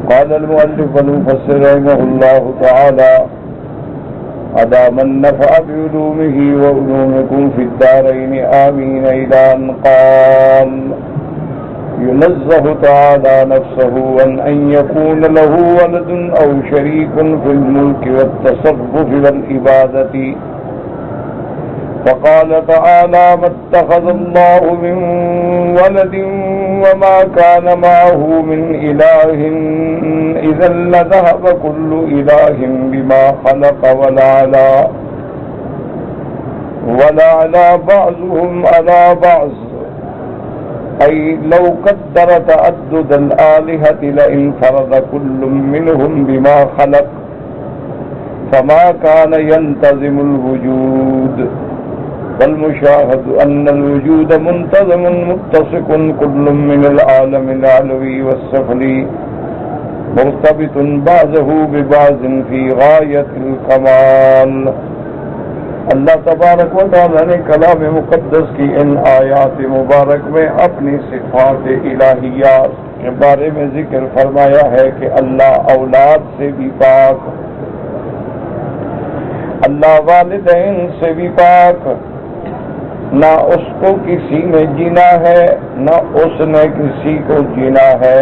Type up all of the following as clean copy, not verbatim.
قال المؤلف المفسر رحمه الله تعالى أدام النفع بعلومه وعلومكم في الدارين آمين إلى أن قال ينزه تعالى نفسه عن أن يكون له ولد أو شريك في الملك والتصرف والعبادة. فقال تعالى ما اتخذ الله من ولد وما كان معه من إله إذا لذهب كل إله بما خلق ولعلى بعضهم على بعض، أي لو قدر تعدد الآلهة لانفرد كل منهم بما خلق فما كان ينتظم الوجود. والمشاهد أن الوجود منتظم متسق كل من العالم العلوي والسفلي مرتبط بعضه ببعض في غاية الکمال. اللہ تبارک و تعالی نے کلام مقدس کی ان آیات مبارک میں اپنی صفات الہیات کے بارے میں ذکر فرمایا ہے کہ اللہ اولاد سے بھی پاک، اللہ والدین سے بھی پاک، نہ اس کو کسی نے جینا ہے نہ اس نے کسی کو جینا ہے.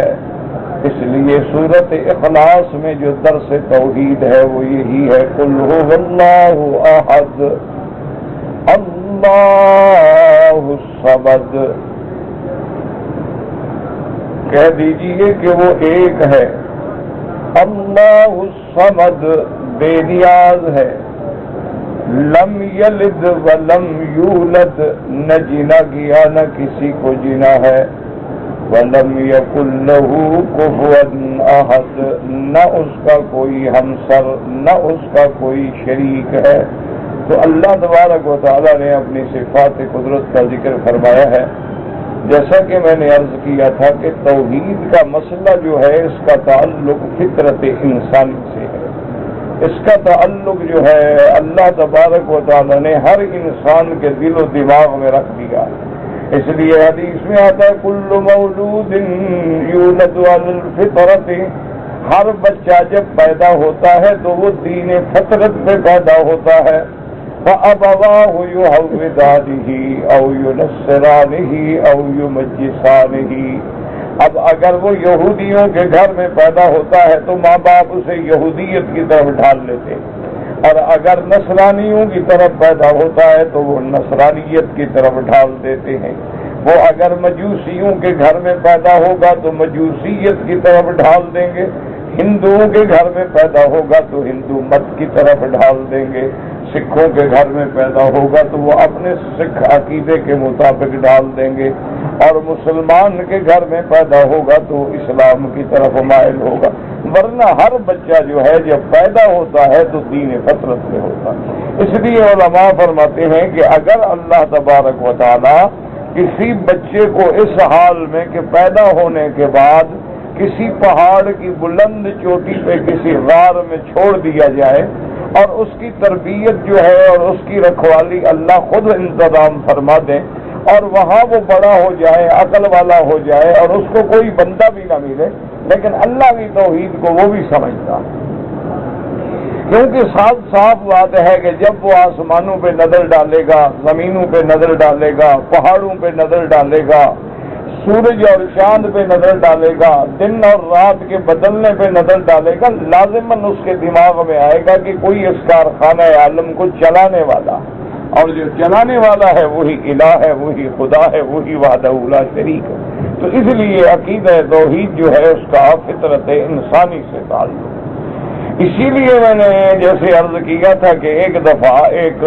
اس لیے سورۃ اخلاص میں جو درس توحید ہے وہ یہی ہے، قل هو اللہ احد اللہ الصمد. کہہ دیجئے کہ وہ ایک ہے، اللہ الصمد بے نیاز ہے، لم یلد ولم یولد نہ جینا گیا نہ کسی کو جینا ہے، وَلَمْ يَكُنْ لَهُ كُفُوًا أَحَدٌ نہ اس کا کوئی ہمسر نہ اس کا کوئی شریک ہے. تو اللہ تبارک و تعالی نے اپنی صفات قدرت کا ذکر فرمایا ہے. جیسا کہ میں نے عرض کیا تھا کہ توحید کا مسئلہ جو ہے اس کا تعلق فطرت انسانی سے ہے، اس کا تعلق جو ہے اللہ تبارک و تعالی نے ہر انسان کے دل و دماغ میں رکھ دیا. اس لیے حدیث میں آتا ہے کل مولود یولد علی الفطرۃ، ہر بچہ جب پیدا ہوتا ہے تو وہ دین فطرت پہ پیدا ہوتا ہے. فَأَبَوَاهُ يُهَوِّدَانِهِ أَوْ يُنَصِّرَانِهِ أَوْ يُمَجِّسَانِهِ. اب اگر وہ یہودیوں کے گھر میں پیدا ہوتا ہے تو ماں باپ اسے یہودیت کی طرف ڈھال لیتے، اور اگر نصرانیوں کی طرف پیدا ہوتا ہے تو وہ نصرانیت کی طرف ڈھال دیتے ہیں. وہ اگر مجوسیوں کے گھر میں پیدا ہوگا تو مجوسیت کی طرف ڈھال دیں گے، ہندوؤں کے گھر میں پیدا ہوگا تو ہندو مت کی طرف ڈھال دیں گے، سکھوں کے گھر میں پیدا ہوگا تو وہ اپنے سکھ عقیدے کے مطابق ڈال دیں گے، اور مسلمان کے گھر میں پیدا ہوگا تو اسلام کی طرف مائل ہوگا. ورنہ ہر بچہ جو ہے جب پیدا ہوتا ہے تو دین فطرت میں ہوتا ہے. اس لیے علماء فرماتے ہیں کہ اگر اللہ تبارک و تعالی کسی بچے کو اس حال میں کہ پیدا ہونے کے بعد کسی پہاڑ کی بلند چوٹی پہ کسی غار میں چھوڑ دیا جائے اور اس کی تربیت جو ہے اور اس کی رکھوالی اللہ خود انتظام فرما دیں، اور وہاں وہ بڑا ہو جائے، عقل والا ہو جائے، اور اس کو کوئی بندہ بھی نہ ملے لیکن اللہ کی توحید کو وہ بھی سمجھتا، کیونکہ صاف صاف بات ہے کہ جب وہ آسمانوں پہ نظر ڈالے گا، زمینوں پہ نظر ڈالے گا، پہاڑوں پہ نظر ڈالے گا، سورج اور چاند پہ نظر ڈالے گا، دن اور رات کے بدلنے پہ نظر ڈالے گا، لازماً اس کے دماغ میں آئے گا کہ کوئی اس کارخانہ عالم کو چلانے والا، اور جو چلانے والا ہے وہی الہ ہے، وہی خدا ہے، وہی وحدہ لا شریک ہے. تو اس لیے عقیدہ توحید جو ہے اس کا فطرت انسانی سے تعلق. اسی لیے میں نے جیسے عرض کیا تھا کہ ایک دفعہ ایک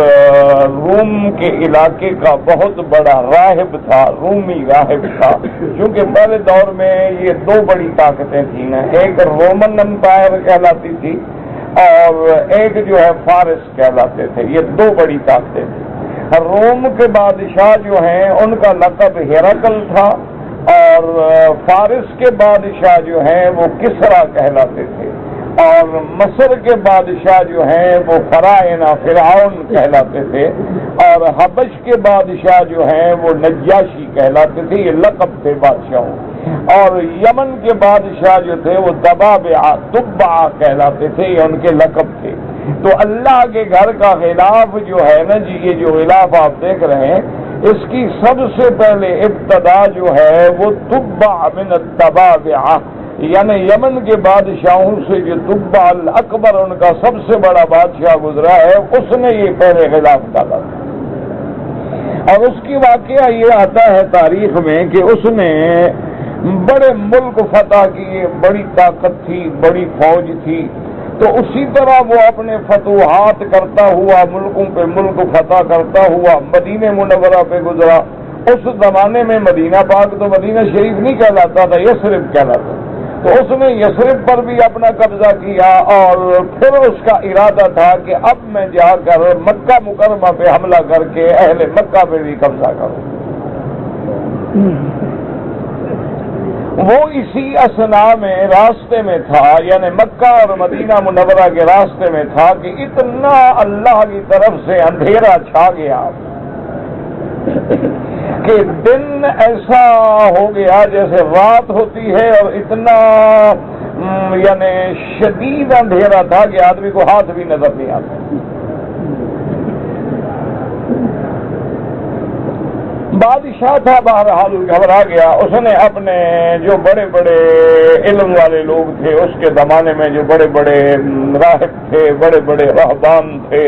روم کے علاقے کا بہت بڑا راہب تھا، رومی راہب تھا، کیونکہ پہلے دور میں یہ دو بڑی طاقتیں تھیں نا، ایک رومن امپائر کہلاتی تھی اور ایک جو ہے فارس کہلاتے تھے. یہ دو بڑی طاقتیں تھیں. روم کے بادشاہ جو ہیں ان کا لقب ہیرقل تھا، اور فارس کے بادشاہ جو ہیں وہ کسرا کہلاتے تھے، اور مصر کے بادشاہ جو ہیں وہ فرعون فرعون کہلاتے تھے، اور حبش کے بادشاہ جو ہیں وہ نجاشی کہلاتے تھے. یہ لقب تھے بادشاہوں. اور یمن کے بادشاہ جو تھے وہ تبع کہلاتے تھے، یہ ان کے لقب تھے۔ تو اللہ کے گھر کا غلاف جو ہے نا جی، یہ جو غلاف آپ دیکھ رہے ہیں، اس کی سب سے پہلے ابتدا جو ہے وہ تبع من التبابع، یعنی یمن کے بادشاہوں سے جو تبع الاکبر ان کا سب سے بڑا بادشاہ گزرا ہے، اس نے یہ پہلے غلاف ڈالا تھا۔ اور اس کی واقعہ یہ آتا ہے تاریخ میں کہ اس نے بڑے ملک فتح کیے، بڑی طاقت تھی، بڑی فوج تھی، تو اسی طرح وہ اپنے فتوحات کرتا ہوا، ملکوں پہ ملک فتح کرتا ہوا مدینہ منورہ پہ گزرا۔ اس زمانے میں مدینہ پاک تو مدینہ شریف نہیں کہلاتا تھا، یثرب کہلاتا، تو اس نے یثرب پر بھی اپنا قبضہ کیا، اور پھر اس کا ارادہ تھا کہ اب میں جا کر مکہ مکرمہ پہ حملہ کر کے اہل مکہ پہ بھی قبضہ کروں۔ وہ اسی اثنا میں راستے میں تھا، یعنی مکہ اور مدینہ منورہ کے راستے میں تھا کہ اتنا اللہ کی طرف سے اندھیرا چھا گیا کہ دن ایسا ہو گیا جیسے رات ہوتی ہے، اور اتنا یعنی شدید اندھیرا تھا کہ آدمی کو ہاتھ بھی نظر نہیں آتا۔ بادشاہ تھا بہرحال گھبرا گیا، اس نے اپنے جو بڑے بڑے علم والے لوگ تھے اس کے زمانے میں، جو بڑے بڑے راہب تھے، بڑے بڑے رہبان تھے،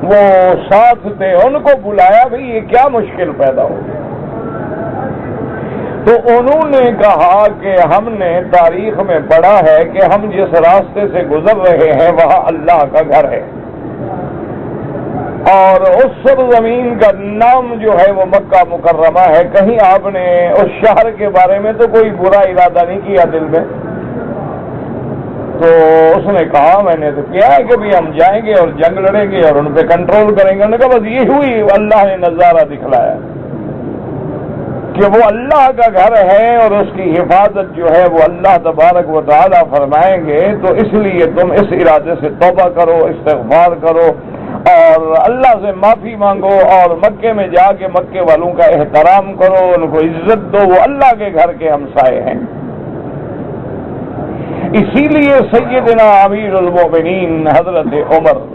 وہ ساتھ تھے، ان کو بلایا بھئی یہ کیا مشکل پیدا ہو گئی۔ تو انہوں نے کہا کہ ہم نے تاریخ میں پڑھا ہے کہ ہم جس راستے سے گزر رہے ہیں وہاں اللہ کا گھر ہے، اور اس سرزمین کا نام جو ہے وہ مکہ مکرمہ ہے۔ کہیں آپ نے اس شہر کے بارے میں تو کوئی برا ارادہ نہیں کیا دل میں؟ تو اس نے کہا میں نے تو کیا ہے کہ بھی ہم جائیں گے اور جنگ لڑیں گے اور ان پہ کنٹرول کریں گے۔ انہوں نے کہا بس یہ ہوئی، اللہ نے نظارہ دکھلایا کہ وہ اللہ کا گھر ہے اور اس کی حفاظت جو ہے وہ اللہ تبارک و تعالی فرمائیں گے، تو اس لیے تم اس ارادے سے توبہ کرو، استغفار کرو اور اللہ سے معافی مانگو، اور مکے میں جا کے مکے والوں کا احترام کرو، ان کو عزت دو، وہ اللہ کے گھر کے ہمسائے ہیں۔ اسی لیے سیدنا امیر المومنین حضرت عمر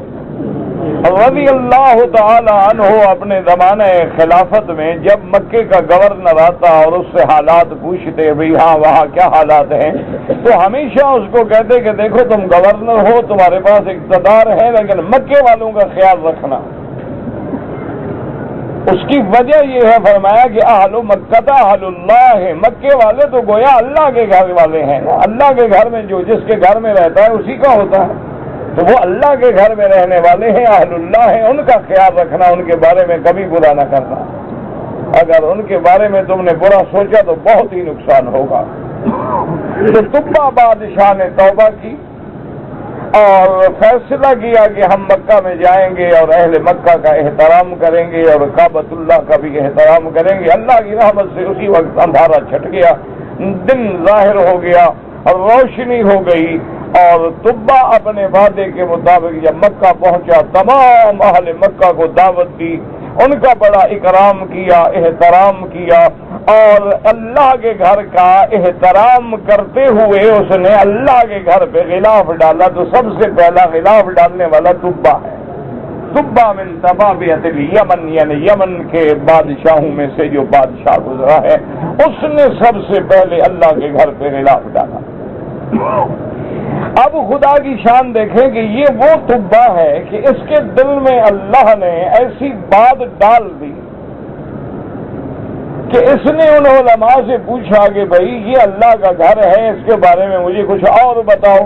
رضی اللہ تعالی عنہ اپنے زمانہ خلافت میں جب مکے کا گورنر آتا اور اس سے حالات پوچھتے بھئی ہاں وہاں کیا حالات ہیں، تو ہمیشہ اس کو کہتے کہ دیکھو تم گورنر ہو، تمہارے پاس اقتدار ہے، لیکن مکے والوں کا خیال رکھنا۔ اس کی وجہ یہ ہے، فرمایا کہ اہل مکہ اہل اللہ ہے، مکے والے تو گویا اللہ کے گھر والے ہیں نا، اللہ کے گھر میں جو جس کے گھر میں رہتا ہے اسی کا ہوتا ہے، تو وہ اللہ کے گھر میں رہنے والے ہیں، اہل اللہ ہیں، ان کا خیال رکھنا، ان کے بارے میں کبھی برا نہ کرنا۔ اگر ان کے بارے میں تم نے برا سوچا تو بہت ہی نقصان ہوگا۔ تو تبع بادشاہ نے توبہ کی اور فیصلہ کیا کہ ہم مکہ میں جائیں گے اور اہل مکہ کا احترام کریں گے اور کعبۃ اللہ کا بھی احترام کریں گے۔ اللہ کی رحمت سے اسی وقت اندھارا چھٹ گیا، دن ظاہر ہو گیا اور روشنی ہو گئی، اور تبع اپنے وعدے کے مطابق جب مکہ پہنچا تمام اہل مکہ کو دعوت دی، ان کا بڑا اکرام کیا، احترام کیا، اور اللہ کے گھر کا احترام کرتے ہوئے اس نے اللہ کے گھر پہ غلاف ڈالا۔ تو سب سے پہلا غلاف ڈالنے والا تبع ہے، تبع من تبابعۃ الیمن، یعنی یمن کے بادشاہوں میں سے جو بادشاہ گزرا ہے اس نے سب سے پہلے اللہ کے گھر پہ غلاف ڈالا۔ اب خدا کی شان دیکھیں کہ یہ وہ تبع ہے کہ اس کے دل میں اللہ نے ایسی بات ڈال دی کہ اس نے ان علماء سے پوچھا کہ بھئی یہ اللہ کا گھر ہے، اس کے بارے میں مجھے کچھ اور بتاؤ۔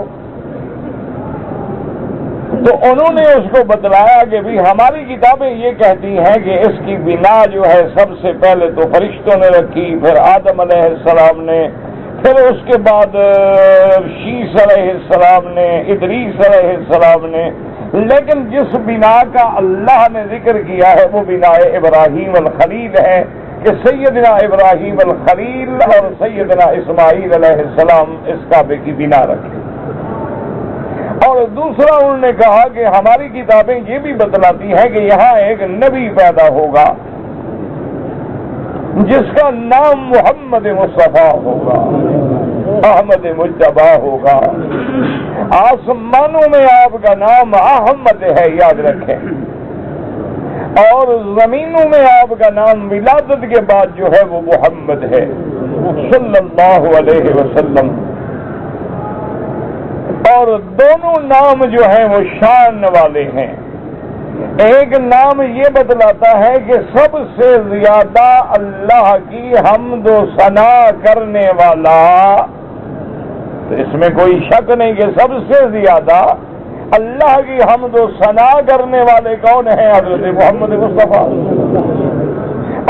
تو انہوں نے اس کو بتلایا کہ بھئی ہماری کتابیں یہ کہتی ہیں کہ اس کی بنا جو ہے سب سے پہلے تو فرشتوں نے رکھی، پھر آدم علیہ السلام نے، پھر اس کے بعد شیس علیہ السلام نے، ادریس علیہ السلام نے، لیکن جس بنا کا اللہ نے ذکر کیا ہے وہ بنا ابراہیم الخلیل ہے کہ سیدنا ابراہیم الخلیل اور سیدنا اسماعیل علیہ السلام اس کعبے کی بنا رکھے۔ اور دوسرا انہوں نے کہا کہ ہماری کتابیں یہ بھی بتلاتی ہیں کہ یہاں ایک نبی پیدا ہوگا، جس کا نام محمد مصطفیٰ ہوگا، احمد مجتبیٰ ہوگا۔ آسمانوں میں آپ کا نام احمد ہے، یاد رکھیں، اور زمینوں میں آپ کا نام ولادت کے بعد جو ہے وہ محمد ہے صلی اللہ علیہ وسلم۔ اور دونوں نام جو ہیں وہ شان والے ہیں۔ ایک نام یہ بتلاتا ہے کہ سب سے زیادہ اللہ کی حمد و ثنا کرنے والا، تو اس میں کوئی شک نہیں کہ سب سے زیادہ اللہ کی حمد و ثنا کرنے والے کون ہیں؟ حضرت محمد مصطفیٰ۔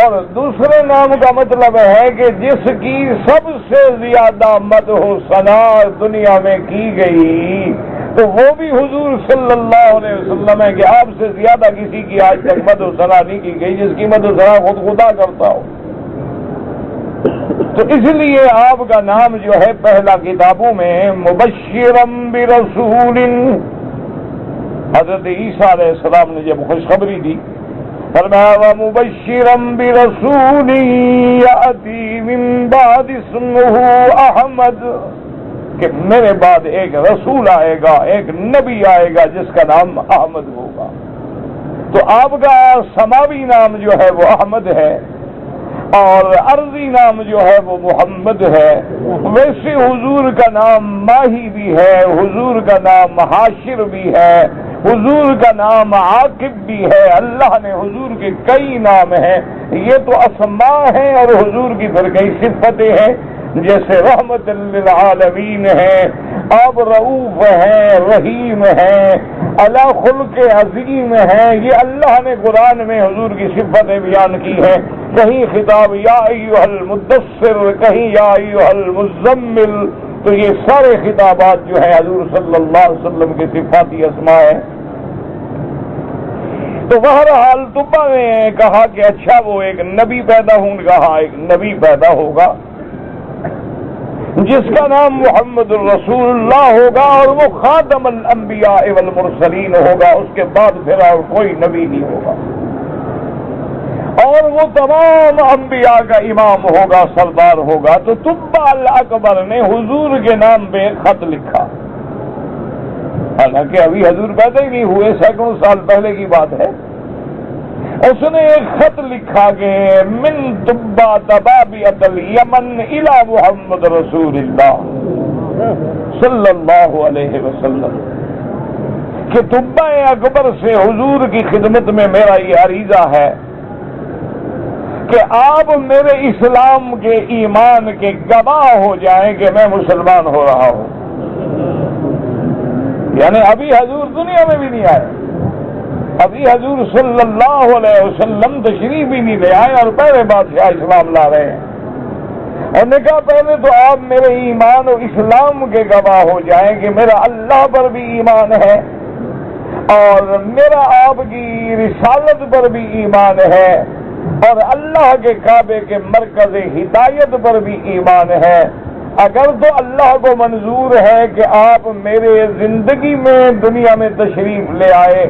اور دوسرے نام کا مطلب ہے کہ جس کی سب سے زیادہ مدح و ثنا دنیا میں کی گئی تو وہ بھی حضور صلی اللہ علیہ وسلم ہے، کہ آپ سے زیادہ کسی کی آج تک مدح و ثنا نہیں کی گئی، جس کی مدح و ثنا خود خدا کرتا ہو۔ تو اس لیے آپ کا نام جو ہے پہلا کتابوں میں مبشرم برسول، حضرت عیسیٰ علیہ السلام نے جب خوشخبری دی فرمایا وَمُبَشِّرًا بِرَسُولٍ يَأْتِي مِن بَعْدِ اسْمُهُ احمد، کہ میرے بعد ایک رسول آئے گا، ایک نبی آئے گا جس کا نام احمد ہوگا۔ تو آپ کا سماوی نام جو ہے وہ احمد ہے، اور عرضی نام جو ہے وہ محمد ہے۔ ویسے حضور کا نام ماہی بھی ہے، حضور کا نام حاشر بھی ہے، حضور کا نام عاقب بھی ہے۔ اللہ نے حضور کے کئی نام ہیں، یہ تو اسماء ہیں، اور حضور کی پھر کئی صفتیں ہیں، جیسے رحمت للعالمین ہیں، آپ رؤوف ہیں، رحیم ہیں، علی خلق عظیم ہیں۔ یہ اللہ نے قرآن میں حضور کی صفتیں بیان کی ہیں، کہیں خطاب یا ایھا المدثر، کہیں یا ایھا المزمل، تو یہ سارے خطابات جو ہیں حضور صلی اللہ علیہ وسلم کے صفاتی اسماء ہیں۔ تو بہرحال طبا نے کہا کہ اچھا وہ ایک نبی پیدا ہوں گا، ہاں ایک نبی پیدا ہوگا جس کا نام محمد الرسول اللہ ہوگا، اور وہ خاتم الانبیاء والمرسلین ہوگا، اس کے بعد پھر اور کوئی نبی نہیں ہوگا، اور وہ تمام انبیاء کا امام ہوگا، سردار ہوگا۔ تو طبا الاکبر نے حضور کے نام پہ ایک خط لکھا، حالانکہ ابھی حضور پیدا ہی نہیں ہوئے، سینکڑوں سال پہلے کی بات ہے۔ اس نے ایک خط لکھا کہ من طبا طبابیۃ الیمن الی محمد رسول اللہ صلی اللہ علیہ وسلم، کہ طبا اکبر سے حضور کی خدمت میں میرا یہ عریضہ ہے کہ آپ میرے اسلام کے ایمان کے گواہ ہو جائیں کہ میں مسلمان ہو رہا ہوں۔ یعنی ابھی حضور دنیا میں بھی نہیں آئے، ابھی حضور صلی اللہ علیہ وسلم تشریف بھی نہیں لے آئے، اور پہلے بادشاہ اسلام لا رہے ہیں۔ اور نے کہا پہلے تو آپ میرے ایمان و اسلام کے گواہ ہو جائیں کہ میرا اللہ پر بھی ایمان ہے، اور میرا آپ کی رسالت پر بھی ایمان ہے، اور اللہ کے کعبے کے مرکز ہدایت پر بھی ایمان ہے۔ اگر تو اللہ کو منظور ہے کہ آپ میرے زندگی میں دنیا میں تشریف لے آئے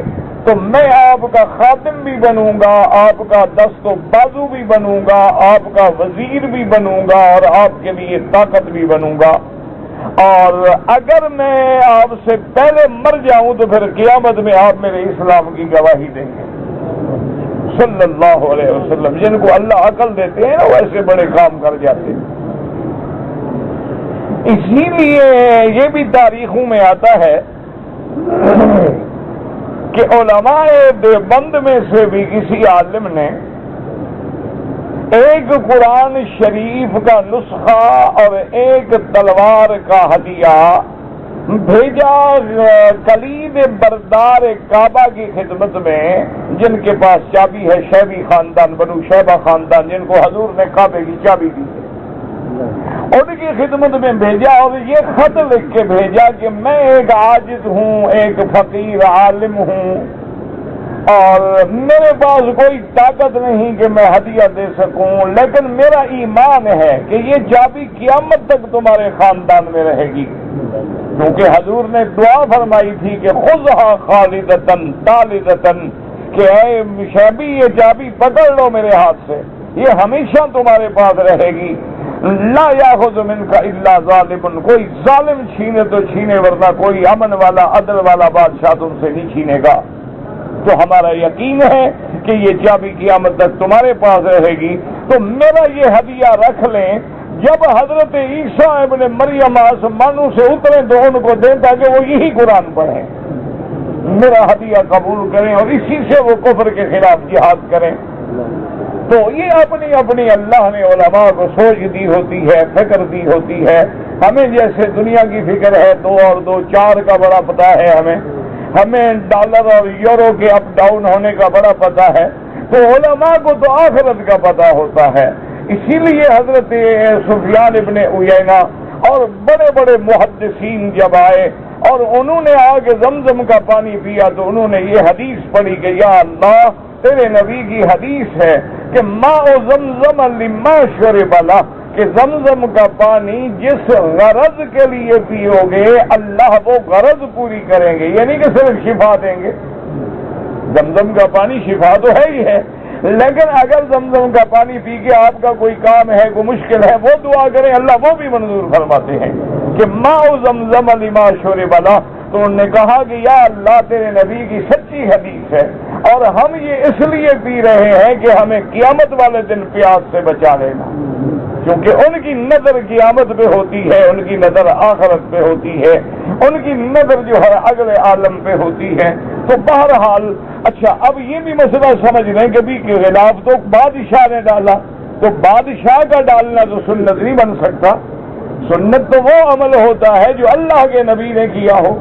تو میں آپ کا خادم بھی بنوں گا، آپ کا دست و بازو بھی بنوں گا، آپ کا وزیر بھی بنوں گا، اور آپ کے لیے طاقت بھی بنوں گا۔ اور اگر میں آپ سے پہلے مر جاؤں تو پھر قیامت میں آپ میرے اسلام کی گواہی دیں گے صلی اللہ علیہ وسلم۔ جن کو اللہ عقل دیتے ہیں نا ویسے بڑے کام کر جاتے ہیں۔ اسی لیے یہ بھی تاریخوں میں آتا ہے کہ علماء دیوبند میں سے بھی کسی عالم نے ایک قرآن شریف کا نسخہ اور ایک تلوار کا ہدیہ بھیجا کلید بردار کعبہ کی خدمت میں، جن کے پاس چابی ہے، شیبی خاندان، بنو شیبہ خاندان، جن کو حضور نے کعبے کی چابی دی ہے، ان کی خدمت میں بھیجا، اور یہ خط لکھ کے بھیجا کہ میں ایک عاجز ہوں، ایک فقیر عالم ہوں، اور میرے پاس کوئی طاقت نہیں کہ میں ہدیہ دے سکوں، لیکن میرا ایمان ہے کہ یہ چابی قیامت تک تمہارے خاندان میں رہے گی، کیونکہ حضور نے دعا فرمائی تھی کہ خذھا خالدتن طالدتن، کہ اے شیبی یہ چابی پکڑ لو میرے ہاتھ سے، یہ ہمیشہ تمہارے پاس رہے گی. لا یاخذ منک الا ظالم، کوئی ظالم چھینے تو چھینے، ورنہ کوئی امن والا عدل والا بادشاہ تم سے نہیں چھینے گا. تو ہمارا یقین ہے کہ یہ چابی قیامت تک تمہارے پاس رہے گی. تو میرا یہ ہدیہ رکھ لیں، جب حضرت عیسیٰ ابن مریم آسمانوں سے اتریں تو ان کو دیں تاکہ وہ یہی قرآن پڑھیں، میرا ہدیہ قبول کریں اور اسی سے وہ کفر کے خلاف جہاد کریں. تو یہ اپنی اپنی اللہ نے علماء کو سوچ دی ہوتی ہے، فکر دی ہوتی ہے. ہمیں جیسے دنیا کی فکر ہے 2 اور 2 4 کا بڑا پتہ ہے، ہمیں ڈالر اور یورو کے اپ ڈاؤن ہونے کا بڑا پتہ ہے. تو علماء کو تو آخرت کا پتہ ہوتا ہے. اسی لیے حضرت سفیان ابن عیینہ اور بڑے بڑے محدثین جب آئے اور انہوں نے آ کے زمزم کا پانی پیا تو انہوں نے یہ حدیث پڑھی کہ یا اللہ تیرے نبی کی حدیث ہے کہ ماء زمزم لما شرب له، کہ زمزم کا پانی جس غرض کے لیے پیو گے اللہ وہ غرض پوری کریں گے. یہ نہیں کہ صرف شفا دیں گے، زمزم کا پانی شفا تو ہے ہی ہے، لیکن اگر زمزم کا پانی پی کے آپ کا کوئی کام ہے، کوئی مشکل ہے، وہ دعا کریں اللہ وہ بھی منظور فرماتے ہیں کہ ماء زمزم لما شرب له. تو انہوں نے کہا کہ یا اللہ تیرے نبی کی سچی حدیث ہے اور ہم یہ اس لیے پی رہے ہیں کہ ہمیں قیامت والے دن پیاس سے بچا لینا، کیونکہ ان کی نظر قیامت پہ ہوتی ہے، ان کی نظر آخرت پہ ہوتی ہے، ان کی نظر جو ہے اگلے عالم پہ ہوتی ہے. تو بہرحال اچھا اب یہ بھی مسئلہ سمجھ لیں کہ بھی کہ غلاف تو بادشاہ نے ڈالا، تو بادشاہ کا ڈالنا تو سنت نہیں بن سکتا. سنت تو وہ عمل ہوتا ہے جو اللہ کے نبی نے کیا ہو.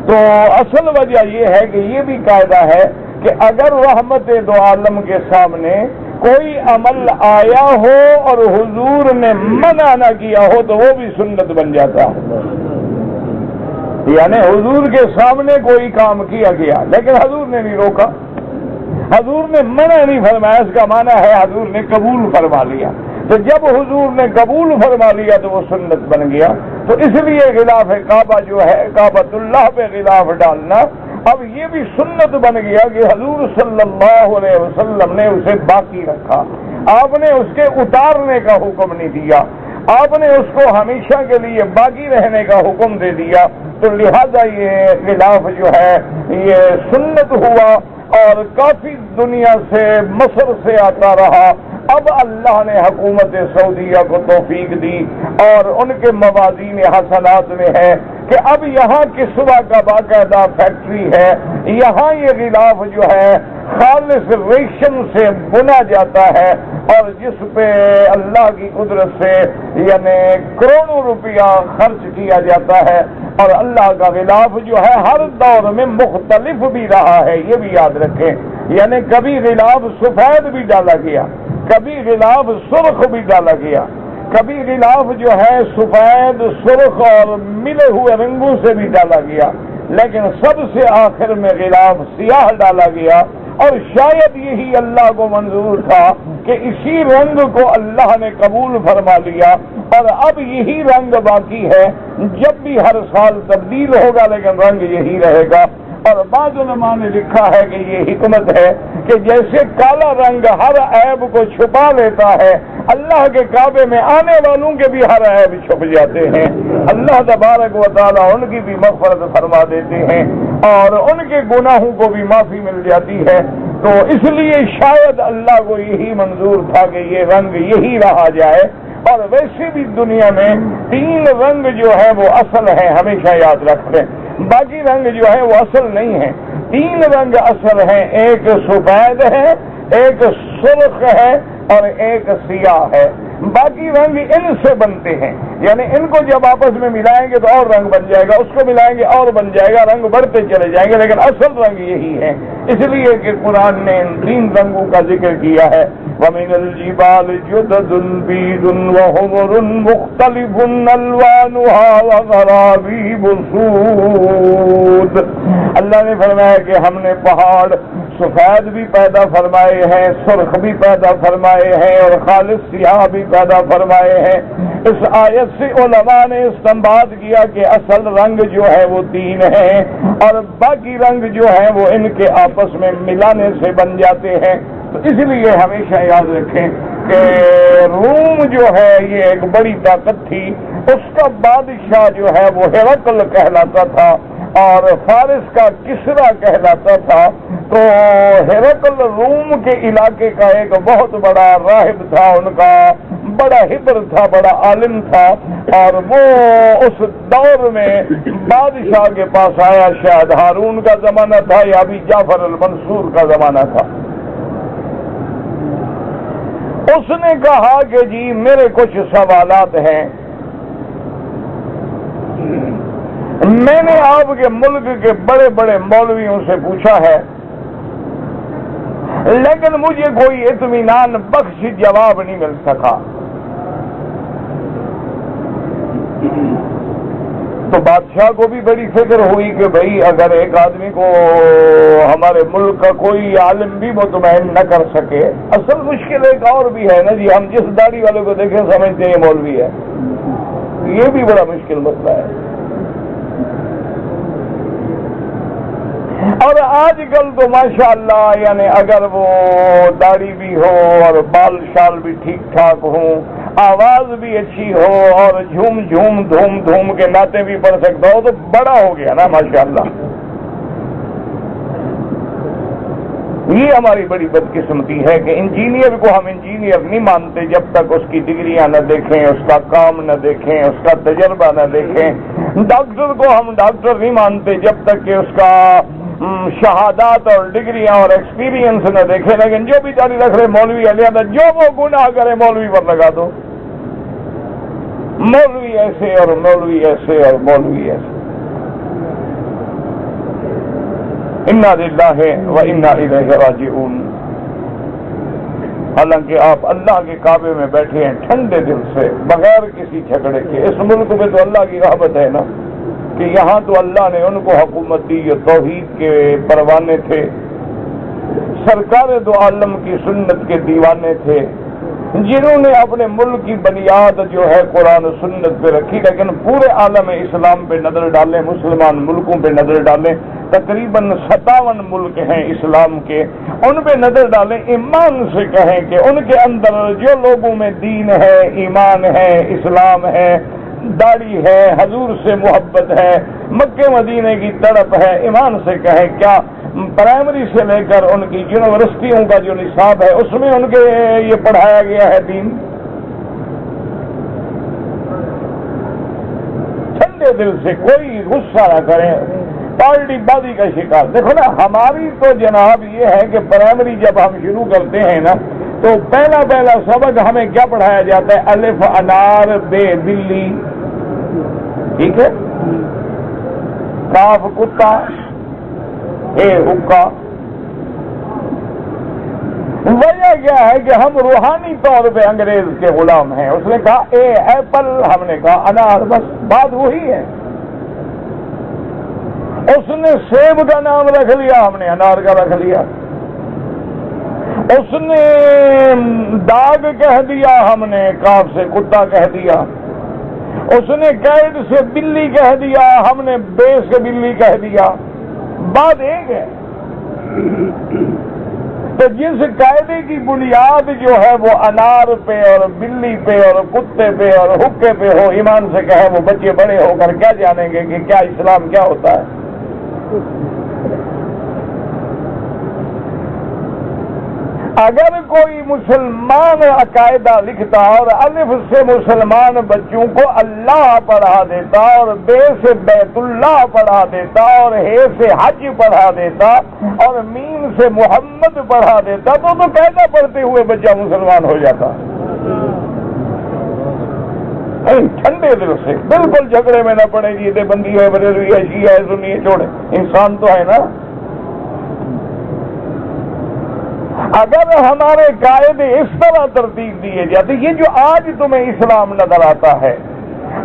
تو اصل وجہ یہ ہے کہ یہ بھی قاعدہ ہے کہ اگر رحمت دو عالم کے سامنے کوئی عمل آیا ہو اور حضور نے منع نہ کیا ہو تو وہ بھی سنت بن جاتا ہے. یعنی حضور کے سامنے کوئی کام کیا گیا لیکن حضور نے نہیں روکا، حضور نے منع نہیں فرمایا، اس کا معنی ہے حضور نے قبول فرما لیا. تو جب حضور نے قبول فرما لیا تو وہ سنت بن گیا. تو اس لیے غلاف کعبہ جو ہے کعبۃ اللہ پہ غلاف ڈالنا اب یہ بھی سنت بن گیا کہ حضور صلی اللہ علیہ وسلم نے اسے باقی رکھا. آپ نے اس کے اتارنے کا حکم نہیں دیا، آپ نے اس کو ہمیشہ کے لیے باقی رہنے کا حکم دے دیا. تو لہذا یہ غلاف جو ہے یہ سنت ہوا اور کافی دنیا سے مصر سے آتا رہا. اب اللہ نے حکومت سعودیہ کو توفیق دی اور ان کے موازین حسنات میں ہے کہ اب یہاں کسوہ کا باقاعدہ فیکٹری ہے. یہاں یہ غلاف جو ہے خالص ریشم سے بنا جاتا ہے اور جس پہ اللہ کی قدرت سے یعنی کروڑوں روپیہ خرچ کیا جاتا ہے. اور اللہ کا غلاف جو ہے ہر دور میں مختلف بھی رہا ہے، یہ بھی یاد رکھیں. یعنی کبھی غلاف سفید بھی ڈالا گیا، کبھی غلاف سرخ بھی ڈالا گیا، کبھی غلاف جو ہے سفید سرخ اور ملے ہوئے رنگوں سے بھی ڈالا گیا، لیکن سب سے آخر میں غلاف سیاہ ڈالا گیا. اور شاید یہی اللہ کو منظور تھا کہ اسی رنگ کو اللہ نے قبول فرما لیا اور اب یہی رنگ باقی ہے. جب بھی ہر سال تبدیل ہوگا لیکن رنگ یہی رہے گا. اور بعض علماء نے لکھا ہے کہ یہ حکمت ہے کہ جیسے کالا رنگ ہر عیب کو چھپا لیتا ہے، اللہ کے کعبے میں آنے والوں کے بھی ہر عیب چھپ جاتے ہیں. اللہ تبارک و تعالیٰ ان کی بھی مغفرت فرما دیتے ہیں اور ان کے گناہوں کو بھی معافی مل جاتی ہے. تو اس لیے شاید اللہ کو یہی منظور تھا کہ یہ رنگ یہی رہا جائے. اور ویسے بھی دنیا میں 3 رنگ جو ہے وہ اصل ہیں، ہمیشہ یاد رکھ لیں. باقی رنگ جو ہے وہ اصل نہیں ہے. 3 رنگ اصل ہیں، ایک سفید ہے، ایک سرخ ہے اور ایک سیاہ ہے. باقی رنگ ان سے بنتے ہیں، یعنی ان کو جب آپس میں ملائیں گے تو اور رنگ بن جائے گا، اس کو ملائیں گے اور بن جائے گا، رنگ بڑھتے چلے جائیں گے، لیکن اصل رنگ یہی ہے. اس لیے کہ قرآن نے ان 3 رنگوں کا ذکر کیا ہے. وَمِنَ الْجِبَالِ جُدَدٌ بِيضٌ وَحُمُرٌ مُخْتَلِفٌ أَلْوَانُهَا وَغَرَابِيبُ سُودٌ. اللہ نے فرمایا کہ ہم نے پہاڑ سفید بھی پیدا فرمائے ہیں، سرخ بھی پیدا فرمائے ہیں اور خالص سیاہ بھی پیدا فرمائے ہیں. اس آیت سے علماء نے استنباط کیا کہ اصل رنگ جو ہے وہ 3 ہیں اور باقی رنگ جو ہیں وہ ان کے آپس میں ملانے سے بن جاتے ہیں. تو اس لیے ہمیشہ یاد رکھیں کہ روم جو ہے یہ ایک بڑی طاقت تھی، اس کا بادشاہ جو ہے وہ ہرقل کہلاتا تھا اور فارس کا کسرا کہلاتا تھا۔ تو ہرقل روم کے علاقے کا ایک بہت بڑا راہب تھا، ان کا بڑا حبر تھا، بڑا عالم تھا، اور وہ اس دور میں بادشاہ کے پاس آیا، شاید ہارون کا زمانہ تھا یا ابھی جعفر المنصور کا زمانہ تھا۔ اس نے کہا کہ جی میرے کچھ سوالات ہیں، میں نے آپ کے ملک کے بڑے بڑے مولویوں سے پوچھا ہے، لیکن مجھے کوئی اطمینان بخش جواب نہیں مل سکا۔ تو بادشاہ کو بھی بڑی فکر ہوئی کہ بھئی اگر ایک آدمی کو ہمارے ملک کا کوئی عالم بھی مطمئن نہ کر سکے، اصل مشکل ایک اور بھی ہے نا جی، ہم جس داڑھی والے کو دیکھیں سمجھتے ہیں یہ مولوی ہے، یہ بھی بڑا مشکل مسئلہ ہے۔ اور آج کل تو ماشاءاللہ یعنی اگر وہ داڑھی بھی ہو اور بال شال بھی ٹھیک ٹھاک ہوں، آواز بھی اچھی ہو اور جھوم جھوم دھوم دھوم کے نعتیں بھی پڑھ سکتا ہو تو بڑا ہو گیا نا ماشاءاللہ۔ یہ ہماری بڑی بدقسمتی ہے کہ انجینئر کو ہم انجینئر نہیں مانتے جب تک اس کی ڈگریاں نہ دیکھیں، اس کا کام نہ دیکھیں، اس کا تجربہ نہ دیکھیں۔ ڈاکٹر کو ہم ڈاکٹر نہیں مانتے جب تک کہ اس کا شہادات اور ڈگریاں اور ایکسپیرینس نہ دیکھیں، لیکن جو بھی داڑھی رکھ رہے مولوی علیحدہ، جو وہ گناہ کرے مولوی پر لگا دو، مولوی ایسے اور مولوی ایسے اور مولوی ایسے۔ انا للہ و انا الیہ راجعون۔ حالانکہ آپ اللہ کے کعبے میں بیٹھے ہیں ٹھنڈے دل سے، بغیر کسی جھگڑے کے۔ اس ملک میں تو اللہ کی رحمت ہے نا کہ یہاں تو اللہ نے ان کو حکومت دی جو توحید کے پروانے تھے، سرکار دو عالم کی سنت کے دیوانے تھے، جنہوں نے اپنے ملک کی بنیاد جو ہے قرآن و سنت پہ رکھی۔ لیکن پورے عالم اسلام پہ نظر ڈالیں، مسلمان ملکوں پہ نظر ڈالیں، تقریباً 57 ملک ہیں اسلام کے، ان پہ نظر ڈالیں، ایمان سے کہیں کہ ان کے اندر جو لوگوں میں دین ہے، ایمان ہے، اسلام ہے، داڑھی ہے، حضور سے محبت ہے، مکہ مدینے کی تڑپ ہے، ایمان سے کہیں کیا پرائمری سے لے کر ان کی یونیورسٹیوں کا جو نصاب ہے اس میں ان کے یہ پڑھایا گیا ہے دین؟ ٹھنڈے دل سے، کوئی غصہ نہ کریں، پارٹی بازی کا شکار۔ دیکھو نا، ہماری تو جناب یہ ہے کہ پرائمری جب ہم شروع کرتے ہیں نا تو پہلا سبق ہمیں کیا پڑھایا جاتا ہے؟ الف انار، بے بلی، ٹھیک ہے، کاف کتا، اے حکا۔ وجہ کیا ہے کہ ہم روحانی طور پہ انگریز کے غلام ہیں۔ اس نے کہا اے ایپل، ہم نے کہا انار، بس بات وہی ہے۔ اس نے سیب کا نام رکھ لیا، ہم نے انار کا رکھ لیا۔ اس نے داغ کہہ دیا، ہم نے کاف سے کتا کہہ دیا۔ اس نے قید سے بلی کہہ دیا، ہم نے بے سے بلی کہہ دیا۔ بات ایک ہے۔ تو جس قاعدے کی بنیاد جو ہے وہ انار پہ اور بلی پہ اور کتے پہ اور حکے پہ ہو، ایمان سے کہے وہ بچے بڑے ہو کر کیا جانیں گے کہ کیا اسلام کیا ہوتا ہے۔ اگر کوئی مسلمان عقائدہ لکھتا اور الف سے مسلمان بچوں کو اللہ پڑھا دیتا اور بے سے بیت اللہ پڑھا دیتا اور ہے سے حج پڑھا دیتا اور میم سے محمد پڑھا دیتا تو قاعدہ پڑھتے ہوئے بچہ مسلمان ہو جاتا۔ ٹھنڈے دل سے، بالکل جھگڑے میں نہ پڑے گی، دے بندی ہے، بریلوی ہے، شیعہ ہے، سنی ہے، چھوڑے، انسان تو ہے نا۔ اگر ہمارے قاعدے اس طرح ترتیب دیے جاتے، یہ جو آج تمہیں اسلام نظر آتا ہے،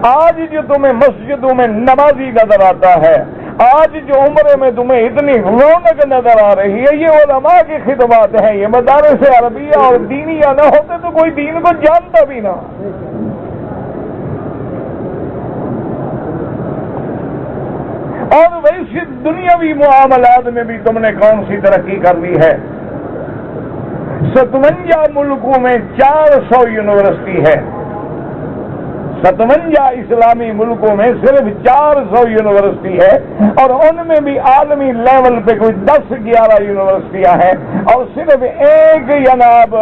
آج جو تمہیں مسجدوں میں نمازی نظر آتا ہے، آج جو عمرے میں تمہیں اتنی رونق نظر آ رہی ہے، یہ علماء کی خدمات ہیں، یہ مدارس عربیہ اور دینیہ نہ ہوتے تو کوئی دین کو جانتا بھی نہ۔ اور ویسے دنیاوی معاملات میں بھی تم نے کون سی ترقی کر لی ہے؟ 57 ملکوں میں 400 یونیورسٹی ہے. 57 اسلامی ملکوں میں صرف 400 یونیورسٹی ہے, اور ان میں بھی عالمی لیول پہ کوئی 10-11 یونیورسٹیاں ہیں, اور صرف ایک جناب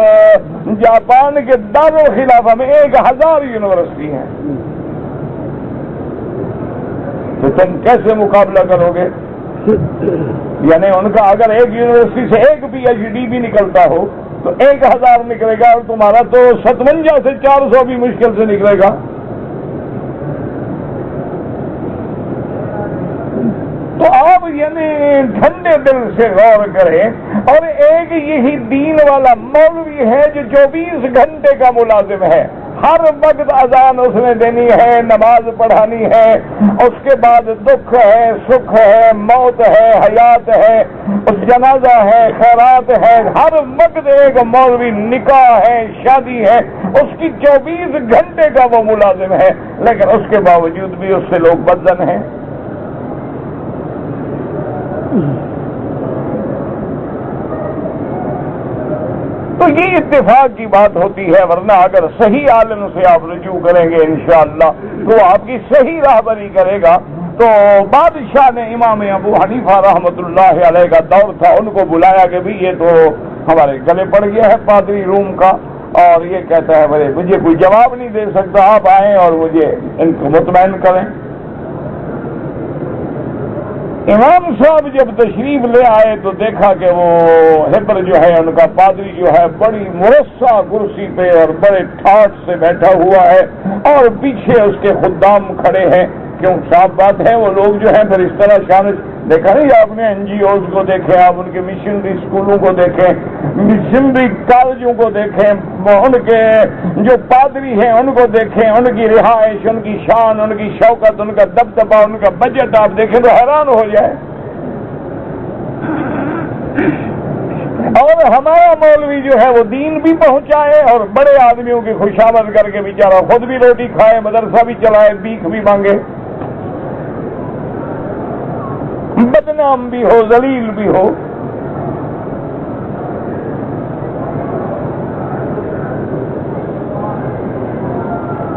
جاپان کے دارالخلافہ میں 1000 یونیورسٹی ہیں. تو تم کیسے مقابلہ کرو گے؟ یعنی ان کا اگر ایک یونیورسٹی سے ایک PhD بھی نکلتا ہو تو 1000 نکلے گا, اور تمہارا تو 57 سے 400 بھی مشکل سے نکلے گا. تو آپ یعنی ٹھنڈے دل سے غور کریں. اور ایک یہی دین والا مولوی ہے جو 24 گھنٹے کا ملازم ہے, ہر وقت اذان اس نے دینی ہے, نماز پڑھانی ہے, اس کے بعد دکھ ہے, سکھ ہے, موت ہے, حیات ہے, جنازہ ہے, خیرات ہے, ہر وقت ایک مولوی, نکاح ہے, شادی ہے, اس کی 24 گھنٹے کا وہ ملازم ہے, لیکن اس کے باوجود بھی اس سے لوگ بدزن ہیں. تو یہ اتفاق کی بات ہوتی ہے, ورنہ اگر صحیح عالم سے آپ رجوع کریں گے انشاءاللہ تو آپ کی صحیح راہبری کرے گا. تو بادشاہ نے امام ابو حنیفہ رحمۃ اللہ علیہ کا دور تھا, ان کو بلایا کہ بھی یہ تو ہمارے گلے پڑ گیا ہے پادری روم کا, اور یہ کہتا ہے بھائی مجھے کوئی جواب نہیں دے سکتا, آپ آئیں اور مجھے ان کو مطمئن کریں. امام صاحب جب تشریف لے آئے تو دیکھا کہ وہ حبر جو ہے ان کا پادری جو ہے بڑی مرصع کرسی پہ اور بڑے ٹھاٹ سے بیٹھا ہوا ہے, اور پیچھے اس کے خدام کھڑے ہیں. کیوں صاف بات ہے وہ لوگ جو ہیں پھر اس طرح شان دیکھا نہیں, آپ نے NGOs کو دیکھیں, آپ ان کے مشنری اسکولوں کو دیکھیں, مشنری کالجوں کو دیکھیں, ان کے جو پادری ہیں ان کو دیکھیں, ان کی رہائش, ان کی شان, ان کی شوکت, ان کا دبدبہ, ان کا بجٹ آپ دیکھیں تو حیران ہو جائے. اور ہمارا مولوی جو ہے وہ دین بھی پہنچائے اور بڑے آدمیوں کی خوشامد کر کے بیچارہ خود بھی روٹی کھائے, مدرسہ بھی چلائے, بھیک بھی مانگے, بدنام بھی ہو, ذلیل بھی ہو.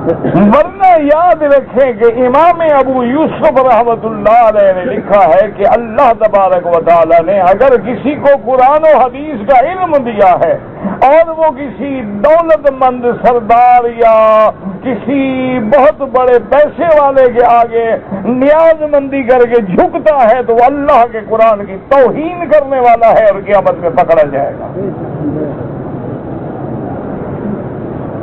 ورنہ یاد رکھیں کہ امام ابو یوسف رحمۃ اللہ علیہ نے لکھا ہے کہ اللہ تبارک و تعالی نے اگر کسی کو قرآن و حدیث کا علم دیا ہے اور وہ کسی دولت مند سردار یا کسی بہت بڑے پیسے والے کے آگے نیاز مندی کر کے جھکتا ہے تو وہ اللہ کے قرآن کی توہین کرنے والا ہے اور قیامت میں پکڑا جائے گا.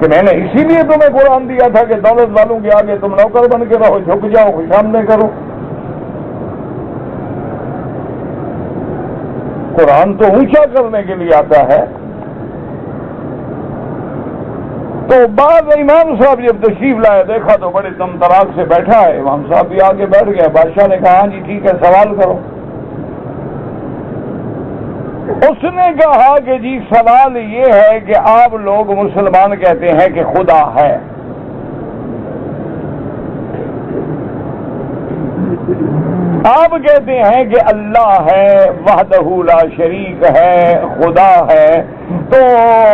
کہ میں نے اسی لیے تمہیں قرآن دیا تھا کہ دولت والوں کے آگے تم نوکر بن کے رہو, جھک جاؤ, خوشامدیں کرو. قرآن تو اونچا کرنے کے لیے آتا ہے. تو بعد امام صاحب جب تشریف لائے دیکھا تو بڑے دم تراک سے بیٹھا ہے. امام صاحب بھی آگے بیٹھ گئے. بادشاہ نے کہا ہاں جی ٹھیک ہے سوال کرو. اس نے کہا کہ جی سوال یہ ہے کہ آپ لوگ مسلمان کہتے ہیں کہ خدا ہے, آپ کہتے ہیں کہ اللہ ہے, وحدہ لا شریک ہے, خدا ہے, تو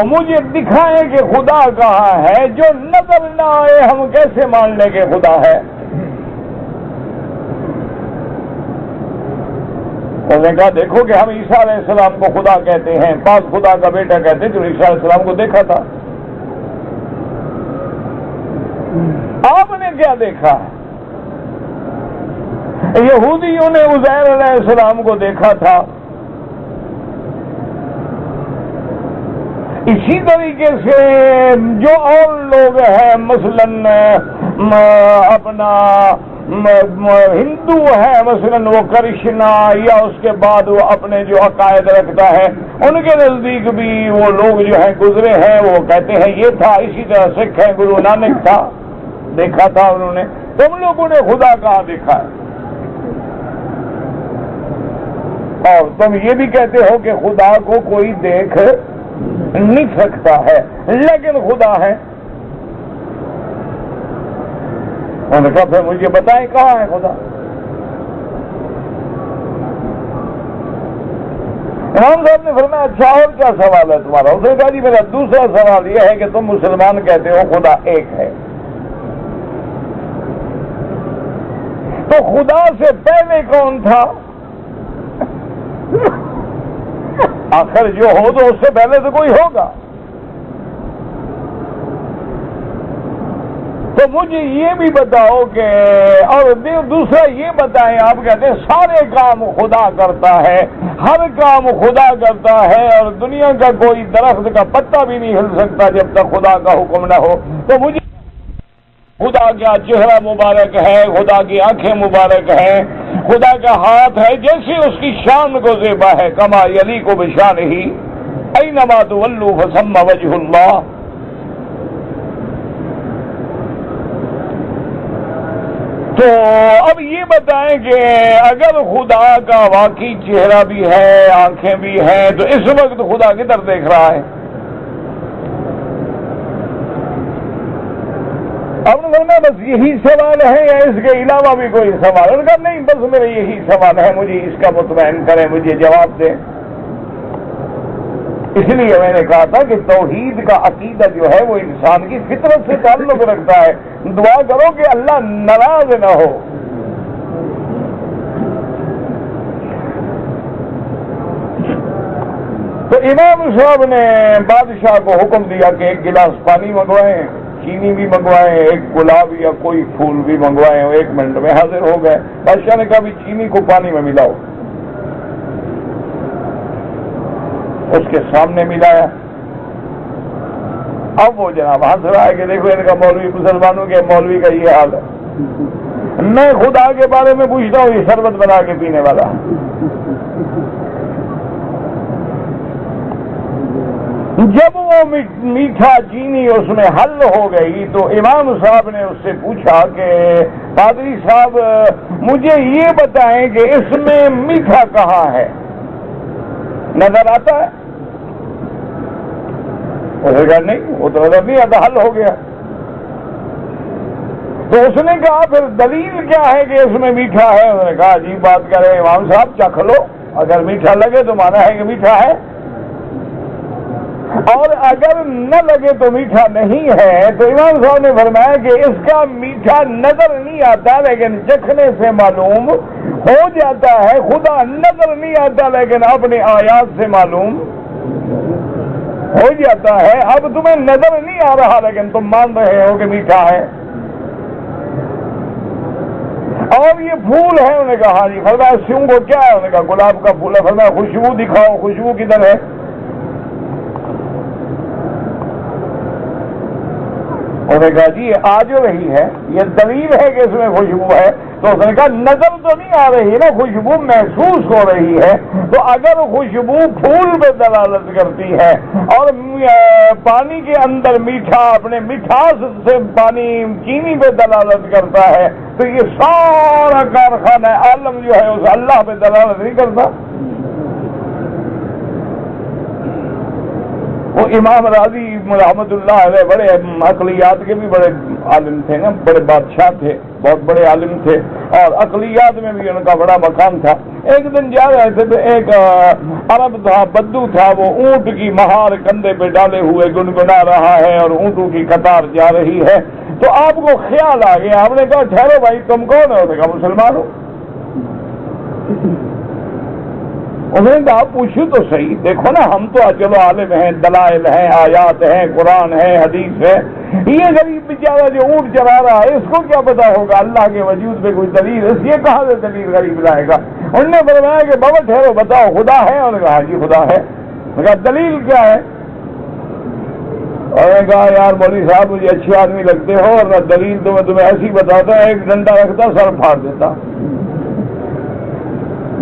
مجھے دکھائیں کہ خدا کہاں ہے, جو نظر نہ آئے ہم کیسے مان لیں کہ خدا ہے. انہوں نے کہا دیکھو کہ ہم عیسیٰ علیہ السلام کو خدا کہتے ہیں, پاک خدا کا بیٹا کہتے ہیں, جو عیسیٰ علیہ السلام کو دیکھا تھا. آپ نے کیا دیکھا؟ یہودیوں نے عزیر علیہ السلام کو دیکھا تھا. اسی طریقے سے جو اور لوگ ہیں مثلاً اپنا ہندو ہے, مثلاً وہ کرشنا, یا اس کے بعد وہ اپنے جو عقائد رکھتا ہے ان کے نزدیک بھی وہ لوگ جو ہیں گزرے ہیں, وہ کہتے ہیں یہ تھا. اسی طرح سکھ ہیں, گرو نانک تھا, دیکھا تھا انہوں نے. تم لوگوں نے خدا کہاں دیکھا ہے؟ اور تم یہ بھی کہتے ہو کہ خدا کو کوئی دیکھ نہیں سکتا ہے لیکن خدا ہے. انہوں نے کہا پھر مجھے بتائیں کہاں ہے خدا. امام صاحب نے فرمایا اچھا اور کیا سوال ہے تمہارا؟ اس نے کہا جی میرا دوسرا سوال یہ ہے کہ تم مسلمان کہتے ہو خدا ایک ہے، تو خدا سے پہلے کون تھا؟ آخر جو ہو تو اس سے پہلے تو کوئی ہوگا، تو مجھے یہ بھی بتاؤ کہ، اور دوسرا یہ بتائیں، آپ کہتے ہیں سارے کام خدا کرتا ہے، ہر کام خدا کرتا ہے، اور دنیا کا کوئی درخت کا پتا بھی نہیں ہل سکتا جب تک خدا کا حکم نہ ہو، تو مجھے خدا کا چہرہ مبارک ہے، خدا کی آنکھیں مبارک ہیں، خدا کا ہاتھ ہے، جیسے اس کی شان کو زیبا ہے، کما یلیق بشانہ اینما تولوا فثم وجہ اللہ۔ تو اب یہ بتائیں کہ اگر خدا کا واقعی چہرہ بھی ہے، آنکھیں بھی ہیں، تو اس وقت خدا کدھر دیکھ رہا ہے؟ اب نے بس یہی سوال ہے یا اس کے علاوہ بھی کوئی سوال؟ انہوں نے کہا نہیں، بس میرا یہی سوال ہے، مجھے اس کا مطمئن کریں، مجھے جواب دیں۔ اس لیے میں نے کہا تھا کہ توحید کا عقیدہ جو ہے وہ انسان کی فطرت سے تعلق رکھتا ہے، دعا کرو کہ اللہ ناراض نہ ہو۔ تو امام صاحب نے بادشاہ کو حکم دیا کہ ایک گلاس پانی منگوائیں، چینی بھی منگوائیں، ایک گلاب یا کوئی پھول بھی منگوائیں، اور 1 منٹ میں حاضر ہو گئے۔ بادشاہ نے کہا بھی چینی کو پانی میں ملاؤ، اس کے سامنے ملایا۔ اب وہ جناب ہنس رہا ہے کہ دیکھو ان کا مولوی، مسلمانوں کے مولوی کا یہ حال ہے، میں خدا کے بارے میں پوچھتا ہوں، یہ شربت بنا کے پینے والا۔ جب وہ میٹھا چینی اس میں حل ہو گئی تو امام صاحب نے اس سے پوچھا کہ پادری صاحب مجھے یہ بتائیں کہ اس میں میٹھا کہاں ہے، نظر آتا ہے؟ اس نے کہا نہیں، وہ تو نظر نہیں آتا، حل ہو گیا۔ تو اس نے کہا پھر دلیل کیا ہے کہ اس میں میٹھا ہے؟ انہوں نے کہا عجیب بات کر رہے ہیں امام صاحب، چکھ لو، اگر میٹھا لگے تو مانا ہے کہ میٹھا ہے، اور اگر نہ لگے تو میٹھا نہیں ہے۔ تو امام صاحب نے فرمایا کہ اس کا میٹھا نظر نہیں آتا لیکن چکھنے سے معلوم ہو جاتا ہے، خدا نظر نہیں آتا لیکن اپنے آیات سے معلوم ہو جاتا ہے۔ اب تمہیں نظر نہیں آ رہا لیکن تم مان رہے ہو کہ میٹھا ہے۔ اور یہ پھول ہے؟ انہوں نے کہا ہاں جی۔ فرمایا سیوں کو کیا ہے؟ انہوں نے کہا گلاب کا پھول ہے۔ فرمایا خوشبو دکھاؤ، خوشبو کدھر ہے؟ انہوں نے کہا جی یہ آ جو رہی ہے، یہ دلیل ہے کہ اس میں خوشبو ہے۔ تو اس نے کہا نظر تو نہیں آ رہی نا، خوشبو محسوس ہو رہی ہے۔ تو اگر خوشبو پھول پہ دلالت کرتی ہے اور پانی کے اندر میٹھا اپنے مٹھاس سے پانی چینی پہ دلالت کرتا ہے، تو یہ سارا کارخانہ عالم جو ہے اس اللہ پہ دلالت نہیں کرتا؟ وہ امام راضی رحمۃ اللہ علیہ بڑے عقلیات کے بھی بڑے عالم تھے نا، بڑے بادشاہ تھے، بہت بڑے عالم تھے، اور عقلیات میں بھی ان کا بڑا مقام تھا۔ ایک دن جا رہے تھے تو ایک عرب تھا، بدو تھا، وہ اونٹ کی مہار کندھے پہ ڈالے ہوئے گنگنا رہا ہے اور اونٹوں کی قطار جا رہی ہے۔ تو آپ کو خیال آ گیا، آپ نے کہا ٹھہرو بھائی تم کون ہو؟ انہوں نے کہا مسلمان ہو۔ انہوں نے کہا پوچھو تو صحیح، دیکھو نا ہم تو چلو عالم ہیں، دلائل ہیں، آیات ہیں، قرآن ہے، حدیث ہے، یہ غریب بیچارہ جو اونٹ چلا رہا ہے اس کو کیا پتا ہوگا اللہ کے وجود پہ کوئی دلیل؟ اس یہ کہاں سے دلیل غریب لائے گا؟ انہوں نے فرمایا کہ بابا ٹھہرو بتاؤ خدا ہے؟ انہوں نے کہا جی خدا ہے۔ میں کہا دلیل کیا ہے؟ اور میں نے کہا یار مولوی صاحب مجھے اچھے آدمی لگتے ہو، اور دلیل تو میں تمہیں ایسی بتاتا، ایک ڈنڈا رکھتا سر پھاڑ دیتا۔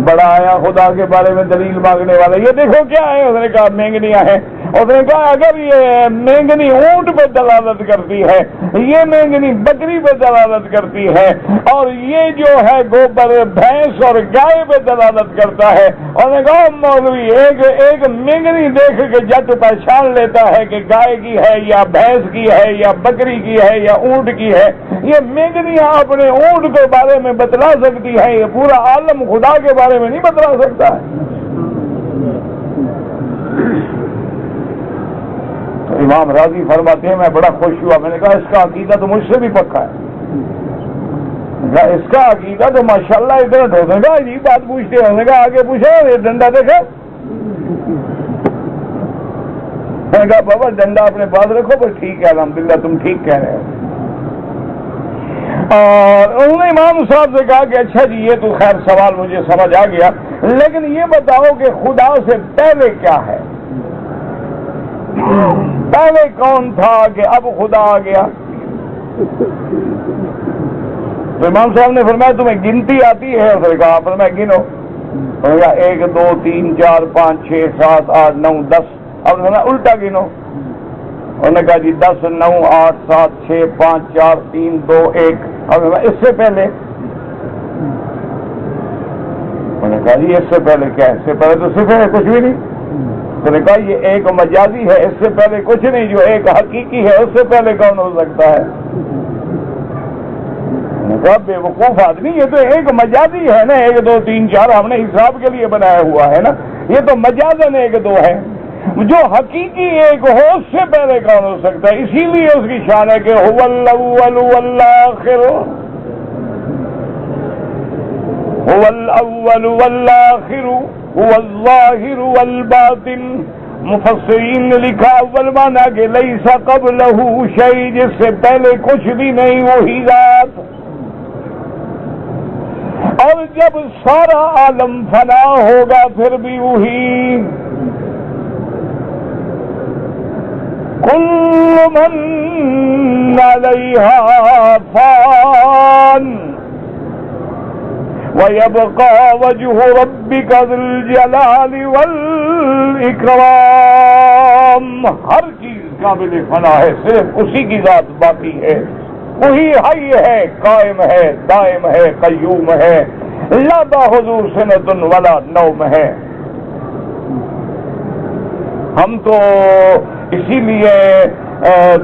بڑا آیا خدا کے بارے میں دلیل مانگنے والا، یہ دیکھو کیا ہے؟ اس نے کہا مینگنیاں ہیں۔ اس نے کہا اگر یہ مینگنی اونٹ پہ دلالت کرتی ہے، یہ مینگنی بکری پہ دلالت کرتی ہے، اور یہ جو ہے گوبر بھینس اور گائے پہ دلالت کرتا ہے، انہوں نے کہا مولوی ایک مینگنی دیکھ کے جٹ پہچان لیتا ہے کہ گائے کی ہے یا بھینس کی ہے یا بکری کی ہے یا اونٹ کی ہے، یہ مینگنیاں اپنے اونٹ کے بارے میں بتلا سکتی ہے، یہ پورا عالم خدا کے بارے میں نہیں بتلا سکتا ہے۔ امام راضی فرماتے ہیں میں بڑا خوش ہوا، میں نے کہا اس کا عقیدہ تو مجھ سے بھی پکا ہے، اس کا عقیدہ تو ماشاءاللہ اتنا ڈھونے گا، یہ بات پوچھتے ہونے کا آگے پوچھا یہ ڈنڈا دیکھا، میں نے کہا بابا ڈنڈا اپنے پاس رکھو، پر ٹھیک ہے الحمدللہ تم ٹھیک کہہ رہے ہو۔ اور انہوں نے امام صاحب سے کہا کہ اچھا جی یہ تو خیر سوال مجھے سمجھ آ گیا، لیکن یہ بتاؤ کہ خدا سے پہلے کیا ہے، پہلے کون تھا کہ اب خدا آ گیا؟ تو امام صاحب نے فرمایا تمہیں گنتی آتی ہے؟ اس نے کہا پر میں گنو، 1 2 3 4 5 6 7 8 9 10، اب الٹا گنو، انہوں نے کہا جی 10 9 8 7 6 5 4 3 2 1، اب اس سے پہلے، انہوں نے کہا جی اس سے پہلے کیا ہے؟ اس سے پہلے تو صرف ہے کچھ بھی نہیں، انہوں نے کہا یہ ایک مجازی ہے، اس سے پہلے کچھ نہیں، جو ایک حقیقی ہے اس سے پہلے کون ہو سکتا ہے؟ بے وقوف آدمی، یہ تو ایک مجازی ہے نا، 1 2 3 4 ہم نے حساب کے لیے بنایا ہوا ہے نا، یہ تو مجازن 1 2 ہے، جو حقیقی ایک ہو اس سے پہلے کون ہو سکتا ہے؟ اسی لیے اس کی شان ہے کہ هو الاول والآخر، هو الاول والآخر هو الظاہر والباطن۔ مفسرین نے لکھا اول مانا کہ لیس قبلہ شیء، جس سے پہلے کچھ بھی نہیں، وہی ذات، اور جب سارا عالم فنا ہوگا پھر بھی وہی، کل من علیہا فان وَيَبْقَى وَجْهُ رَبِّكَ ذُو الْجَلَالِ وَالْإِكْرَامِ، ہر چیز قابل فنا ہے، صرف اسی کی ذات باقی ہے، وہی حی ہے، قائم ہے، دائم ہے، قیوم ہے، لا تأخذہ سنۃ ولا نوم ہے۔ ہم تو اسی لیے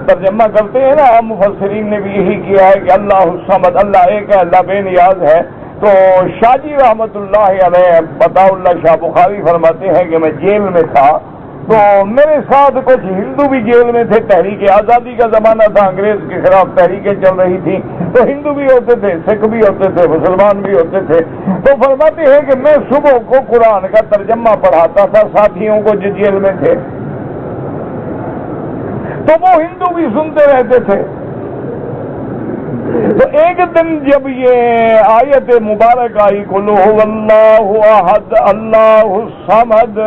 ترجمہ کرتے ہیں نا، مفسرین نے بھی یہی کیا ہے کہ اللہ الصمد، اللہ ایک ہے، اللہ بے نیاز ہے۔ تو شاہ جی رحمت اللہ علیہ بطا اللہ شاہ بخاری فرماتے ہیں کہ میں جیل میں تھا تو میرے ساتھ کچھ ہندو بھی جیل میں تھے، تحریک آزادی کا زمانہ تھا، انگریز کے خلاف تحریکیں چل رہی تھیں، تو ہندو بھی ہوتے تھے، سکھ بھی ہوتے تھے، مسلمان بھی ہوتے تھے۔ تو فرماتے ہیں کہ میں صبح کو قرآن کا ترجمہ پڑھاتا تھا ساتھیوں کو جو جیل میں تھے، تو وہ ہندو بھی سنتے رہتے تھے۔ تو ایک دن جب یہ آیت مبارک آئی قل هو اللہ احد اللہ الصمد،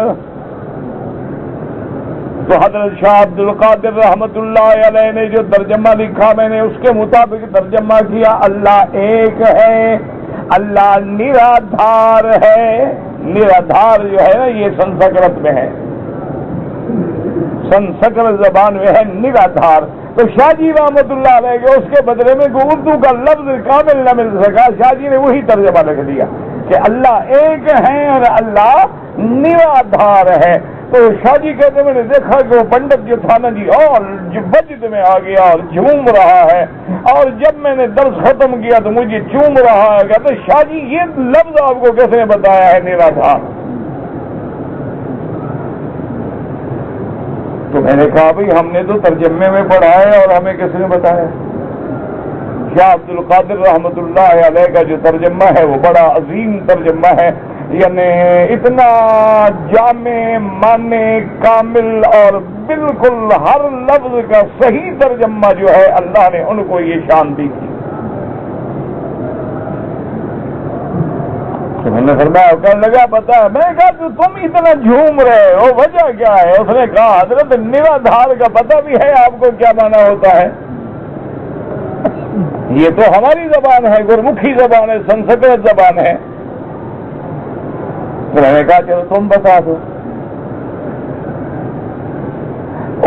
تو حضرت شاہ عبد القادر رحمت اللہ علیہ نے جو ترجمہ لکھا میں نے اس کے مطابق ترجمہ کیا، اللہ ایک ہے، اللہ نرادھار ہے۔ نرادھار جو ہے نا یہ سنسکرت میں ہے، سنسکرت زبان میں ہے نرادھار۔ تو شاہ جی رحمت اللہ علیہ کے اس کے بدلے میں اردو کا لفظ کامل نہ مل سکا، شاہ جی نے وہی ترجمہ لکھ دیا کہ اللہ ایک ہے اور اللہ نرادھار ہے۔ تو شاہ جی کہتے میں نے دیکھا کہ وہ پنڈت جو تھا نا جی اور وجد میں آ گیا اور جھوم رہا ہے، اور جب میں نے درس ختم کیا تو مجھے چوم رہا ہے، کہتے شاہ جی یہ لفظ آپ کو کس نے بتایا ہے نرادھار؟ تو میں نے کہا بھئی ہم نے تو ترجمے میں پڑھا ہے اور ہمیں کس نے بتایا؟ شاہ عبد القادر رحمت اللہ علیہ کا جو ترجمہ ہے وہ بڑا عظیم ترجمہ ہے، یعنی اتنا جامع معنی کامل اور بالکل ہر لفظ کا صحیح ترجمہ جو ہے اللہ نے ان کو یہ شان دی تھی۔ تو میں نے فرمایا کہنے لگا پتا ہے، میں نے کہا تو تم اتنا جھوم رہے ہو وجہ کیا ہے؟ اس نے کہا حضرت نرادھار کا پتہ بھی ہے آپ کو کیا معنی ہوتا ہے؟ یہ تو ہماری زبان ہے، گرمکھی زبان ہے، سنسکرت زبان ہے۔ تو میں نے کہا چلو تم بتا دو۔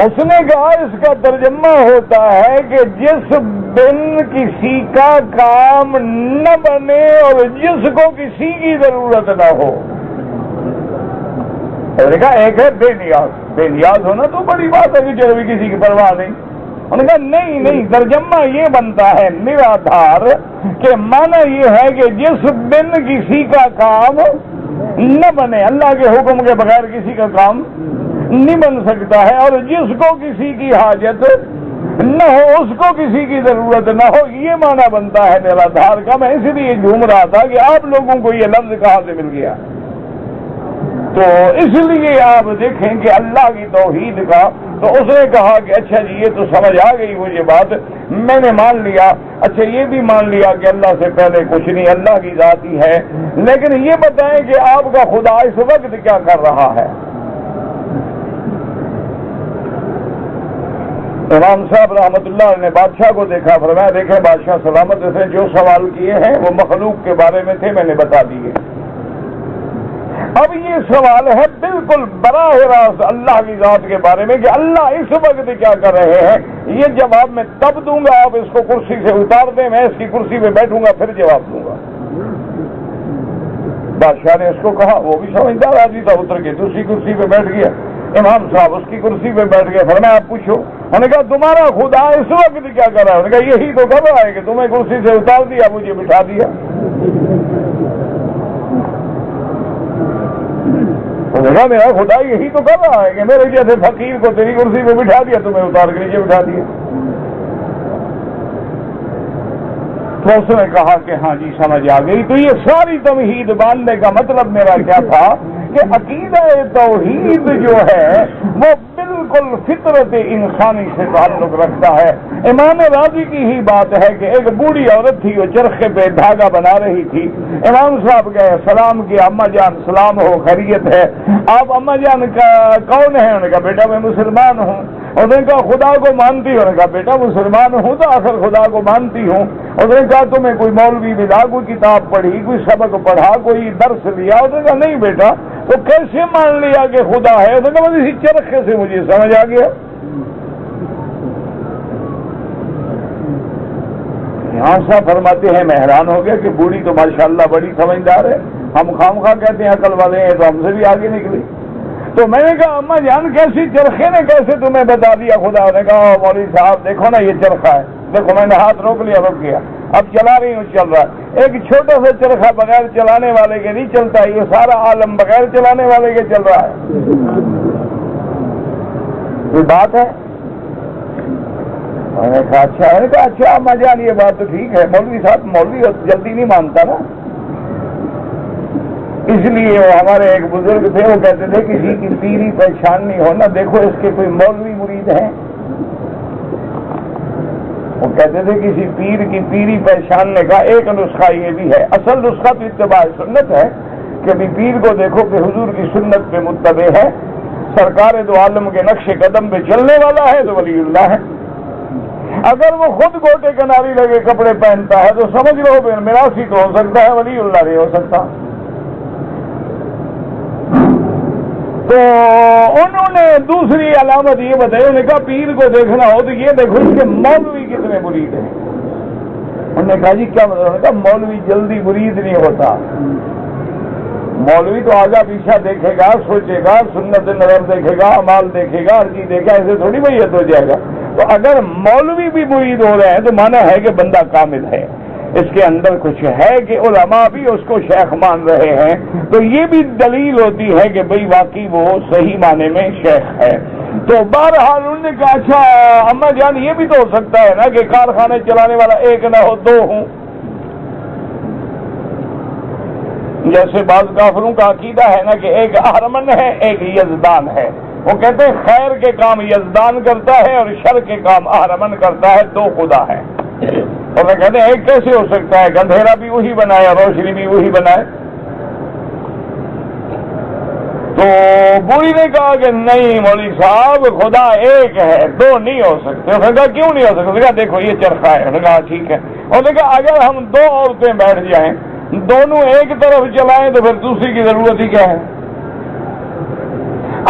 اس نے کہا اس کا ترجمہ ہوتا ہے کہ جس بن کسی کا کام نہ بنے اور جس کو کسی کی ضرورت نہ ہو۔ میں نے کہا ایک ہے بے نیاز، بے نیاز ہونا تو بڑی بات ہے کہ چلو بھی کسی کی پرواہ نہیں۔ انہوں نے کہا نہیں، ترجمہ یہ بنتا ہے نرادھار کہ معنی یہ ہے کہ جس بن کسی کا کام نہ بنے، اللہ کے حکم کے بغیر کسی کا کام نہیں بن سکتا ہے، اور جس کو کسی کی حاجت نہ ہو اس کو کسی کی ضرورت نہ ہو، یہ معنی بنتا ہے نرادھار کا۔ میں اس لیے جھوم رہا تھا کہ آپ لوگوں کو یہ لفظ کہاں سے مل گیا، تو اس لیے آپ دیکھیں کہ اللہ کی توحید کا، تو اس نے کہا کہ اچھا جی یہ تو سمجھ آ گئی مجھے بات، میں نے مان لیا، اچھا یہ بھی مان لیا کہ اللہ سے پہلے کچھ نہیں، اللہ کی ذات ہی ہے، لیکن یہ بتائیں کہ آپ کا خدا اس وقت کیا کر رہا ہے؟ امام صاحب رحمت اللہ علیہ نے بادشاہ کو دیکھا، فرمایا دیکھیں بادشاہ سلامت سے جو سوال کیے ہیں وہ مخلوق کے بارے میں تھے، میں نے بتا دیے۔ اب یہ سوال ہے بالکل براہ راست اللہ کی ذات کے بارے میں کہ اللہ اس وقت کیا کر رہے ہیں، یہ جواب میں تب دوں گا آپ اس کو کرسی سے اتار دیں، میں اس کی کرسی پہ بیٹھوں گا پھر جواب دوں گا۔ بادشاہ نے اس کو کہا، وہ بھی سمجھدار آدمی تھا، اتر کے دوسری کرسی پہ بیٹھ گیا، امام صاحب اس کی کرسی پہ بیٹھ گئے، فرمایا آپ پوچھو۔ انہوں نے کہا تمہارا خدا اس وقت کیا کر رہا ہے؟ انہوں نے کہا یہی تو کر رہا ہے کہ تمہیں کرسی سے اتار دیا، مجھے بٹھا دیا۔ انہوں نے کہا میرا خدا یہی تو کر رہا ہے کہ میرے جیسے فقیر کو تیری کرسی پہ بٹھا دیا، تمہیں اتار کے نیچے بٹھا دیا۔ تو اس نے کہا کہ ہاں جی سمجھ آ گئی۔ تو یہ ساری توحید باندھنے کا مطلب میرا کیا تھا کہ عقیدہ توحید جو ہے وہ بالکل فطرت انسانی سے تعلق رکھتا ہے۔ امام راضی کی ہی بات ہے کہ ایک بوڑھی عورت تھی، وہ چرخے پہ دھاگا بنا رہی تھی، امام صاحب گئے، سلام کیا، اما جان سلام ہو، خیریت ہے؟ آپ اما جان کا کون ہے؟ انہوں نے کہا بیٹا میں مسلمان ہوں۔ انہوں نے کہا خدا کو مانتی ہوں؟ انہوں نے کہا بیٹا مسلمان ہوں تو آخر خدا کو مانتی ہوں۔ انہوں نے کہا تمہیں کوئی مولوی ملا، کوئی کتاب پڑھی، کوئی سبق پڑھا، کوئی درس لیا؟ انہوں نے کہا نہیں بیٹا، تو کیسے مان لیا کہ خدا ہے؟ انہوں نے کہا اسی چرخے سے مجھے سمجھ آ گیا۔ یہاں صاحب فرماتے ہیں میں حیران ہو گیا کہ بوڑھی تو ماشاءاللہ بڑی سمجھدار ہے، ہم خواہ کہتے ہیں عقل والے ہیں تو ہم سے بھی آگے نکلی۔ تو میں نے کہا اما جان کیسی چرخے نے کیسے تمہیں بتا دیا خدا؟ نے کہا مولوی صاحب دیکھو نا یہ چرخہ ہے، دیکھو میں نے ہاتھ روک لیا، رک گیا، اب چلا رہی ہوں، چل رہا ہے۔ ایک چھوٹا سا چرخہ بغیر چلانے والے کے نہیں چلتا، یہ سارا عالم بغیر چلانے والے کے چل رہا ہے۔ کوئی بات ہے؟ میں نے کہا اچھا، میں نے کہا اچھا اما جان یہ بات تو ٹھیک ہے، مولوی صاحب مولوی جلدی نہیں مانتا نا، اس لیے وہ ہمارے ایک بزرگ تھے، وہ کہتے تھے کسی کی پیری پہچان نہیں ہونا، دیکھو اس کے کوئی مولوی مرید ہیں، وہ کہتے تھے کسی پیر کی پیری پہچاننے کا ایک نسخہ یہ بھی ہے، اصل نسخہ تو اتباع سنت ہے کہ پیر کو دیکھو کہ حضور کی سنت پہ متبع ہے، سرکار دو عالم کے نقش قدم پہ چلنے والا ہے تو ولی اللہ ہے۔ اگر وہ خود گوٹے کناری لگے کپڑے پہنتا ہے تو سمجھ لو میراثی تو ہو سکتا ہے، ولی اللہ نہیں ہو سکتا۔ تو انہوں نے دوسری علامت یہ بتائی، انہوں نے کہا پیر کو دیکھنا ہو تو یہ دیکھو اس کے مولوی کتنے مرید ہیں۔ انہوں نے کہا جی کیا مطلب؟ انہوں نے کہا مولوی جلدی مرید نہیں ہوتا، مولوی تو آگا پیچھا دیکھے گا، سوچے گا، سنت نظر دیکھے گا، امال دیکھے گا، ہر چیز دیکھے گا، ایسے تھوڑی میت ہو جائے گا۔ تو اگر مولوی بھی مرید ہو رہے ہیں تو مانا ہے کہ بندہ کامل ہے، اس کے اندر کچھ ہے کہ علماء بھی اس کو شیخ مان رہے ہیں، تو یہ بھی دلیل ہوتی ہے کہ بھئی واقعی وہ صحیح معنی میں شیخ ہے۔ تو بہرحال انہوں نے کہا اچھا اما جان یہ بھی تو ہو سکتا ہے نا کہ کارخانے چلانے والا ایک نہ ہو دو ہوں، جیسے بعض کافروں کا عقیدہ ہے نا کہ ایک اہرمن ہے ایک یزدان ہے، وہ کہتے ہیں خیر کے کام یزدان کرتا ہے اور شر کے کام اہرمن کرتا ہے، دو خدا ہے۔ اور میں کہتے ہیں ایک کیسے ہو سکتا ہے، اندھیرا بھی وہی بنائے اور روشنی بھی وہی بنائے۔ تو بوڑھی نے کہا کہ نہیں مولوی صاحب خدا ایک ہے، دو نہیں ہو سکتے۔ انہوں نے کہا کیوں نہیں ہو سکتے؟ انہوں نے کہا دیکھو یہ چرخہ ہے۔ انہوں نے کہا ٹھیک ہے۔ انہوں نے کہا اگر ہم دو عورتیں بیٹھ جائیں، دونوں ایک طرف چلائیں تو پھر دوسری کی ضرورت ہی کیا ہے؟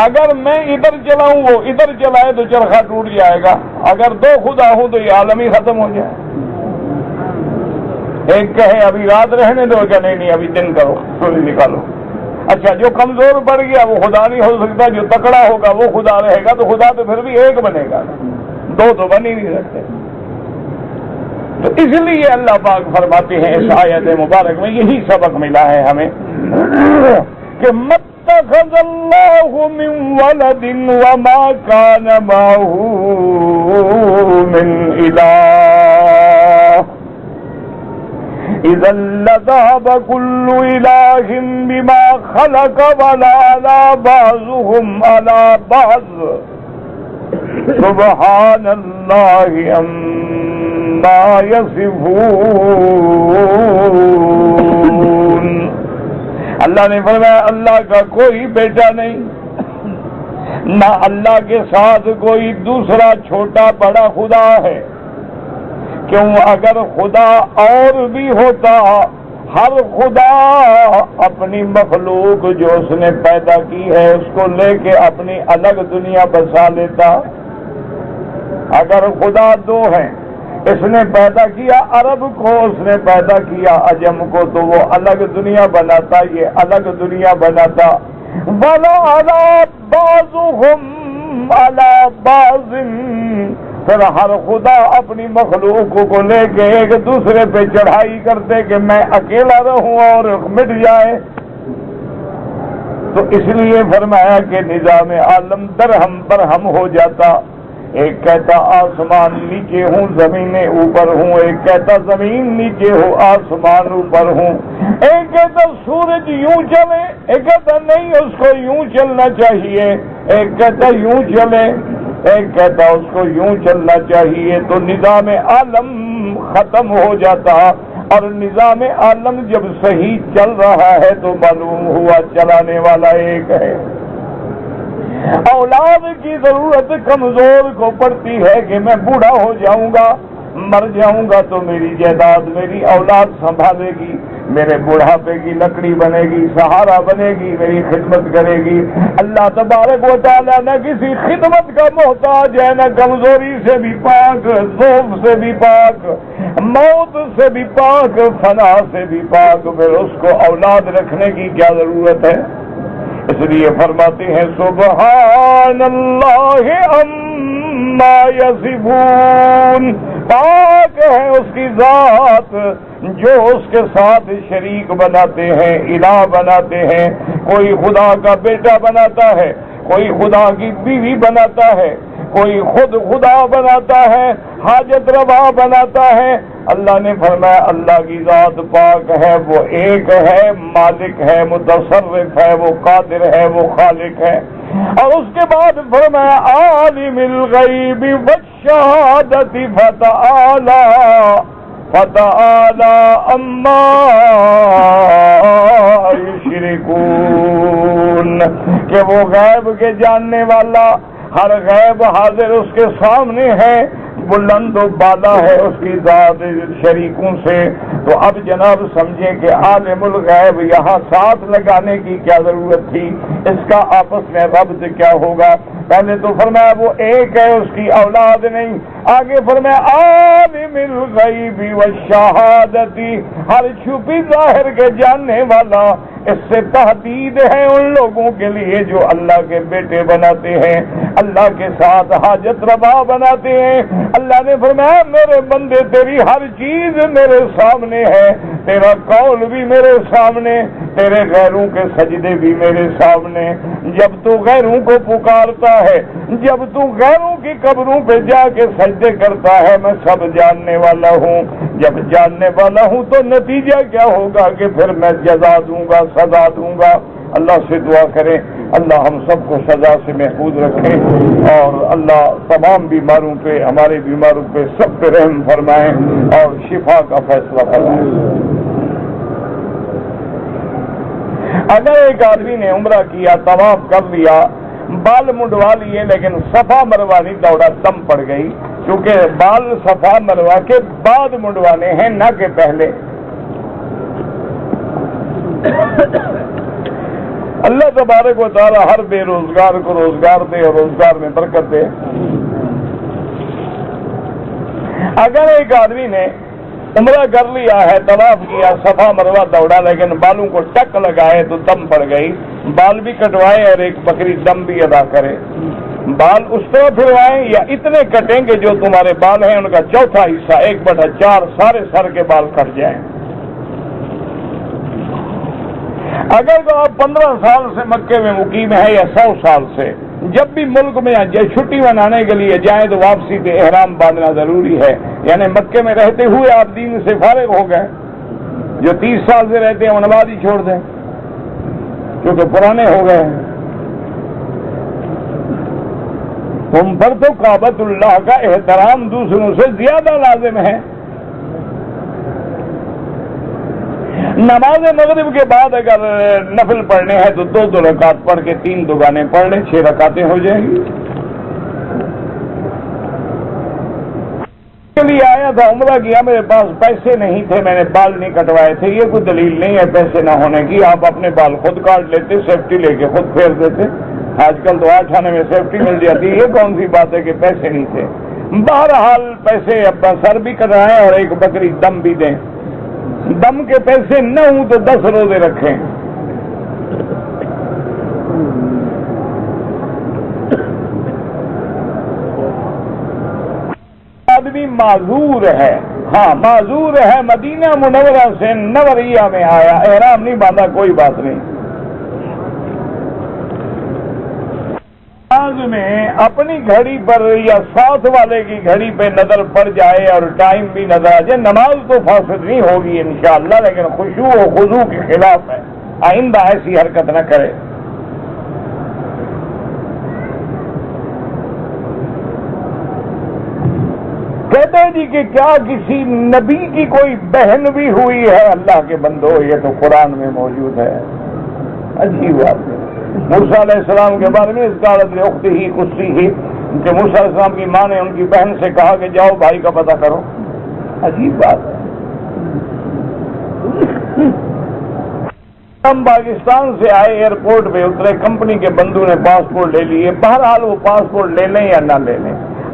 اگر میں ادھر چلاؤں وہ ادھر چلائے تو چرخہ ٹوٹ جائے گا، اگر دو خدا ہوں تو یہ عالم ہی ختم ہو جائے۔ ایک کہے ابھی رات رہنے دو، کہ نہیں ابھی دن کرو، سورج نکالو۔ اچھا جو کمزور پڑ گیا وہ خدا نہیں ہو سکتا، جو تکڑا ہوگا وہ خدا رہے گا، تو خدا تو پھر بھی ایک بنے گا، دو تو بن ہی نہیں سکتے۔ تو اس لیے اللہ پاک فرماتے ہیں اس آیت مبارک میں، یہی سبق ملا ہے ہمیں کہ مت اتخذ اللہ من ولد وما کان معه من الہ اذا لذهب كل الہ بما خلق ولا بعضهم على بعض سبحان اللہ عما یصفون۔ اللہ نے فرمایا اللہ کا کوئی بیٹا نہیں، نہ اللہ کے ساتھ کوئی دوسرا چھوٹا بڑا خدا ہے۔ کیوں؟ اگر خدا اور بھی ہوتا، ہر خدا اپنی مخلوق جو اس نے پیدا کی ہے اس کو لے کے اپنی الگ دنیا بسا لیتا۔ اگر خدا دو ہیں، اس نے پیدا کیا عرب کو، اس نے پیدا کیا عجم کو، تو وہ الگ دنیا بناتا، یہ الگ دنیا بناتا۔ وَلَا عَلَى بَعْضُهُمْ عَلَى بَعْضٍ، پھر ہر خدا اپنی مخلوق کو لے کے ایک دوسرے پہ چڑھائی کرتے کہ میں اکیلا رہوں اور مٹ جائے۔ تو اس لیے فرمایا کہ نظام عالم درہم برہم ہو جاتا۔ ایک کہتا آسمان نیچے ہوں زمینیں اوپر ہوں، ایک کہتا زمین نیچے ہو آسمان اوپر ہوں، ایک کہتا سورج یوں چلے، ایک کہتا نہیں اس کو یوں چلنا چاہیے، ایک کہتا یوں چلے، ایک کہتا اس کو یوں چلنا چاہیے۔ تو نظام عالم ختم ہو جاتا، اور نظام عالم جب صحیح چل رہا ہے تو معلوم ہوا چلانے والا ایک ہے۔ اولاد کی ضرورت کمزور کو پڑتی ہے کہ میں بوڑھا ہو جاؤں گا، مر جاؤں گا تو میری جائیداد میری اولاد سنبھالے گی، میرے بڑھاپے کی لکڑی بنے گی، سہارا بنے گی، میری خدمت کرے گی۔ اللہ تبارک و تعالیٰ نہ کسی خدمت کا محتاج ہے، نہ کمزوری سے بھی پاک، ضعف سے بھی پاک، موت سے بھی پاک، فنا سے بھی پاک، پھر اس کو اولاد رکھنے کی کیا ضرورت ہے؟ اس لیے فرماتے ہیں سبحان اللہ عما یصفون، پاک ہے اس کی ذات جو اس کے ساتھ شریک بناتے ہیں، الہ بناتے ہیں۔ کوئی خدا کا بیٹا بناتا ہے، کوئی خدا کی بیوی بناتا ہے، کوئی خود خدا بناتا ہے، حاجت روا بناتا ہے۔ اللہ نے فرمایا اللہ کی ذات پاک ہے، وہ ایک ہے، مالک ہے، متصرف ہے، وہ قادر ہے، وہ خالق ہے۔ اور اس کے بعد فرمایا عالم الغیب والشہادۃ فتعالی عما یشرکون، کہ وہ غیب کے جاننے والا، ہر غیب حاضر اس کے سامنے ہے، بلند و بالا ہے اس کی ذات شریکوں سے۔ تو اب جناب سمجھیں کہ عالم الغیب یہاں ساتھ لگانے کی کیا ضرورت تھی، اس کا آپس میں ربط کیا ہوگا؟ پہلے تو فرمایا وہ ایک ہے، اس کی اولاد نہیں، آگے فرمایا عالم الغیب والشہادۃ، ہر چھپی ظاہر کے جاننے والا۔ اس سے تحدید ہے ان لوگوں کے لیے جو اللہ کے بیٹے بناتے ہیں، اللہ کے ساتھ حاجت روا بناتے ہیں۔ اللہ نے فرمایا میرے بندے تیری ہر چیز میرے سامنے ہے، تیرا قول بھی میرے سامنے، تیرے غیروں کے سجدے بھی میرے سامنے۔ جب تو غیروں کو پکارتا ہے، جب تو غیروں کی قبروں پہ جا کے سجدے کرتا ہے، میں سب جاننے والا ہوں۔ جب جاننے والا ہوں تو نتیجہ کیا ہوگا کہ پھر میں جزا دوں گا، سزا دوں گا۔ اللہ سے دعا کریں اللہ ہم سب کو سزا سے محفوظ رکھیں، اور اللہ تمام بیماروں پہ، ہمارے بیماروں پہ سب پہ رحم فرمائیں اور شفا کا فیصلہ فرمائیں۔ اگر ایک آدمی نے عمرہ کیا، طواف کر لیا، بال منڈوا لیے، لیکن صفا مروا نہیں دوڑا، دم پڑ گئی، کیونکہ بال صفا مروا کے بعد منڈوانے ہیں نہ کہ پہلے۔ اللہ تبارک و تعالی ہر بے روزگار کو روزگار دے اور روزگار میں برکت دے۔ اگر ایک آدمی نے عمرہ کر لیا ہے، طواف کیا، صفا مروا دوڑا، لیکن بالوں کو ٹک لگائے تو دم پڑ گئی، بال بھی کٹوائے اور ایک بکری دم بھی ادا کرے۔ بال اس طرح پھروائیں یا اتنے کٹیں کہ جو تمہارے بال ہیں ان کا چوتھا حصہ 1/4 سارے سر کے بال کٹ جائیں۔ اگر تو آپ 15 سال سے مکے میں مقیم ہیں یا 100 سال سے، جب بھی ملک میں چھٹی منانے کے لیے جائیں تو واپسی پہ احرام باندھنا ضروری ہے، یعنی مکے میں رہتے ہوئے آپ دین سے فارغ ہو گئے۔ جو 30 سال سے رہتے ہیں وہ نماز ہی چھوڑ دیں کیونکہ پرانے ہو گئے ہیں۔ تم پر تو کعبۃ اللہ کا احترام دوسروں سے زیادہ لازم ہے۔ نماز مغرب کے بعد اگر نفل پڑھنے ہیں تو 2 رکعت پڑھ کے 3 دوگانے پڑھ لیں، 6 رکعتیں ہو جائیں گی۔ کے لیے آیا تھا، عمرہ کیا، میرے پاس پیسے نہیں تھے، میں نے بال نہیں کٹوائے تھے، یہ کوئی دلیل نہیں ہے پیسے نہ ہونے کی، آپ اپنے بال خود کاٹ لیتے، سیفٹی لے کے خود پھیر دیتے۔ آج کل تو 8 آنے میں سیفٹی مل جاتی ہے، یہ کون سی بات ہے کہ پیسے نہیں تھے؟ بہرحال پیسے اپنا سر بھی کٹائیں اور ایک بکری دم بھی دیں۔ دم کے پیسے نہ ہوں تو 10 روزے رکھیں۔ آدمی معذور ہے، ہاں معذور ہے، مدینہ منورہ سے نوریہ میں آیا، احرام نہیں باندھا، کوئی بات نہیں۔ نماز میں اپنی گھڑی پر یا ساتھ والے کی گھڑی پہ نظر پڑ جائے اور ٹائم بھی نظر آ جائے، نماز تو فاسد نہیں ہوگی انشاءاللہ، لیکن خشوع و خضوع کے خلاف ہے، آئندہ ایسی حرکت نہ کرے۔ کہتے ہیں جی کہ کیا کسی نبی کی کوئی بہن بھی ہوئی ہے؟ اللہ کے بندو، یہ تو قرآن میں موجود ہے، عجیب بات ہے۔ موسیٰ علیہ السلام کے بارے میں اس قالت لأختہ قصیہ، کہ موسیٰ علیہ السلام کی ماں نے ان کی بہن سے کہا کہ جاؤ بھائی کا پتہ کرو، عجیب بات ہے۔ ہم پاکستان سے آئے، ایئرپورٹ پہ اترے، کمپنی کے بندوں نے پاسپورٹ لے لیے، بہرحال وہ پاسپورٹ لے لیں یا نہ لے لیں،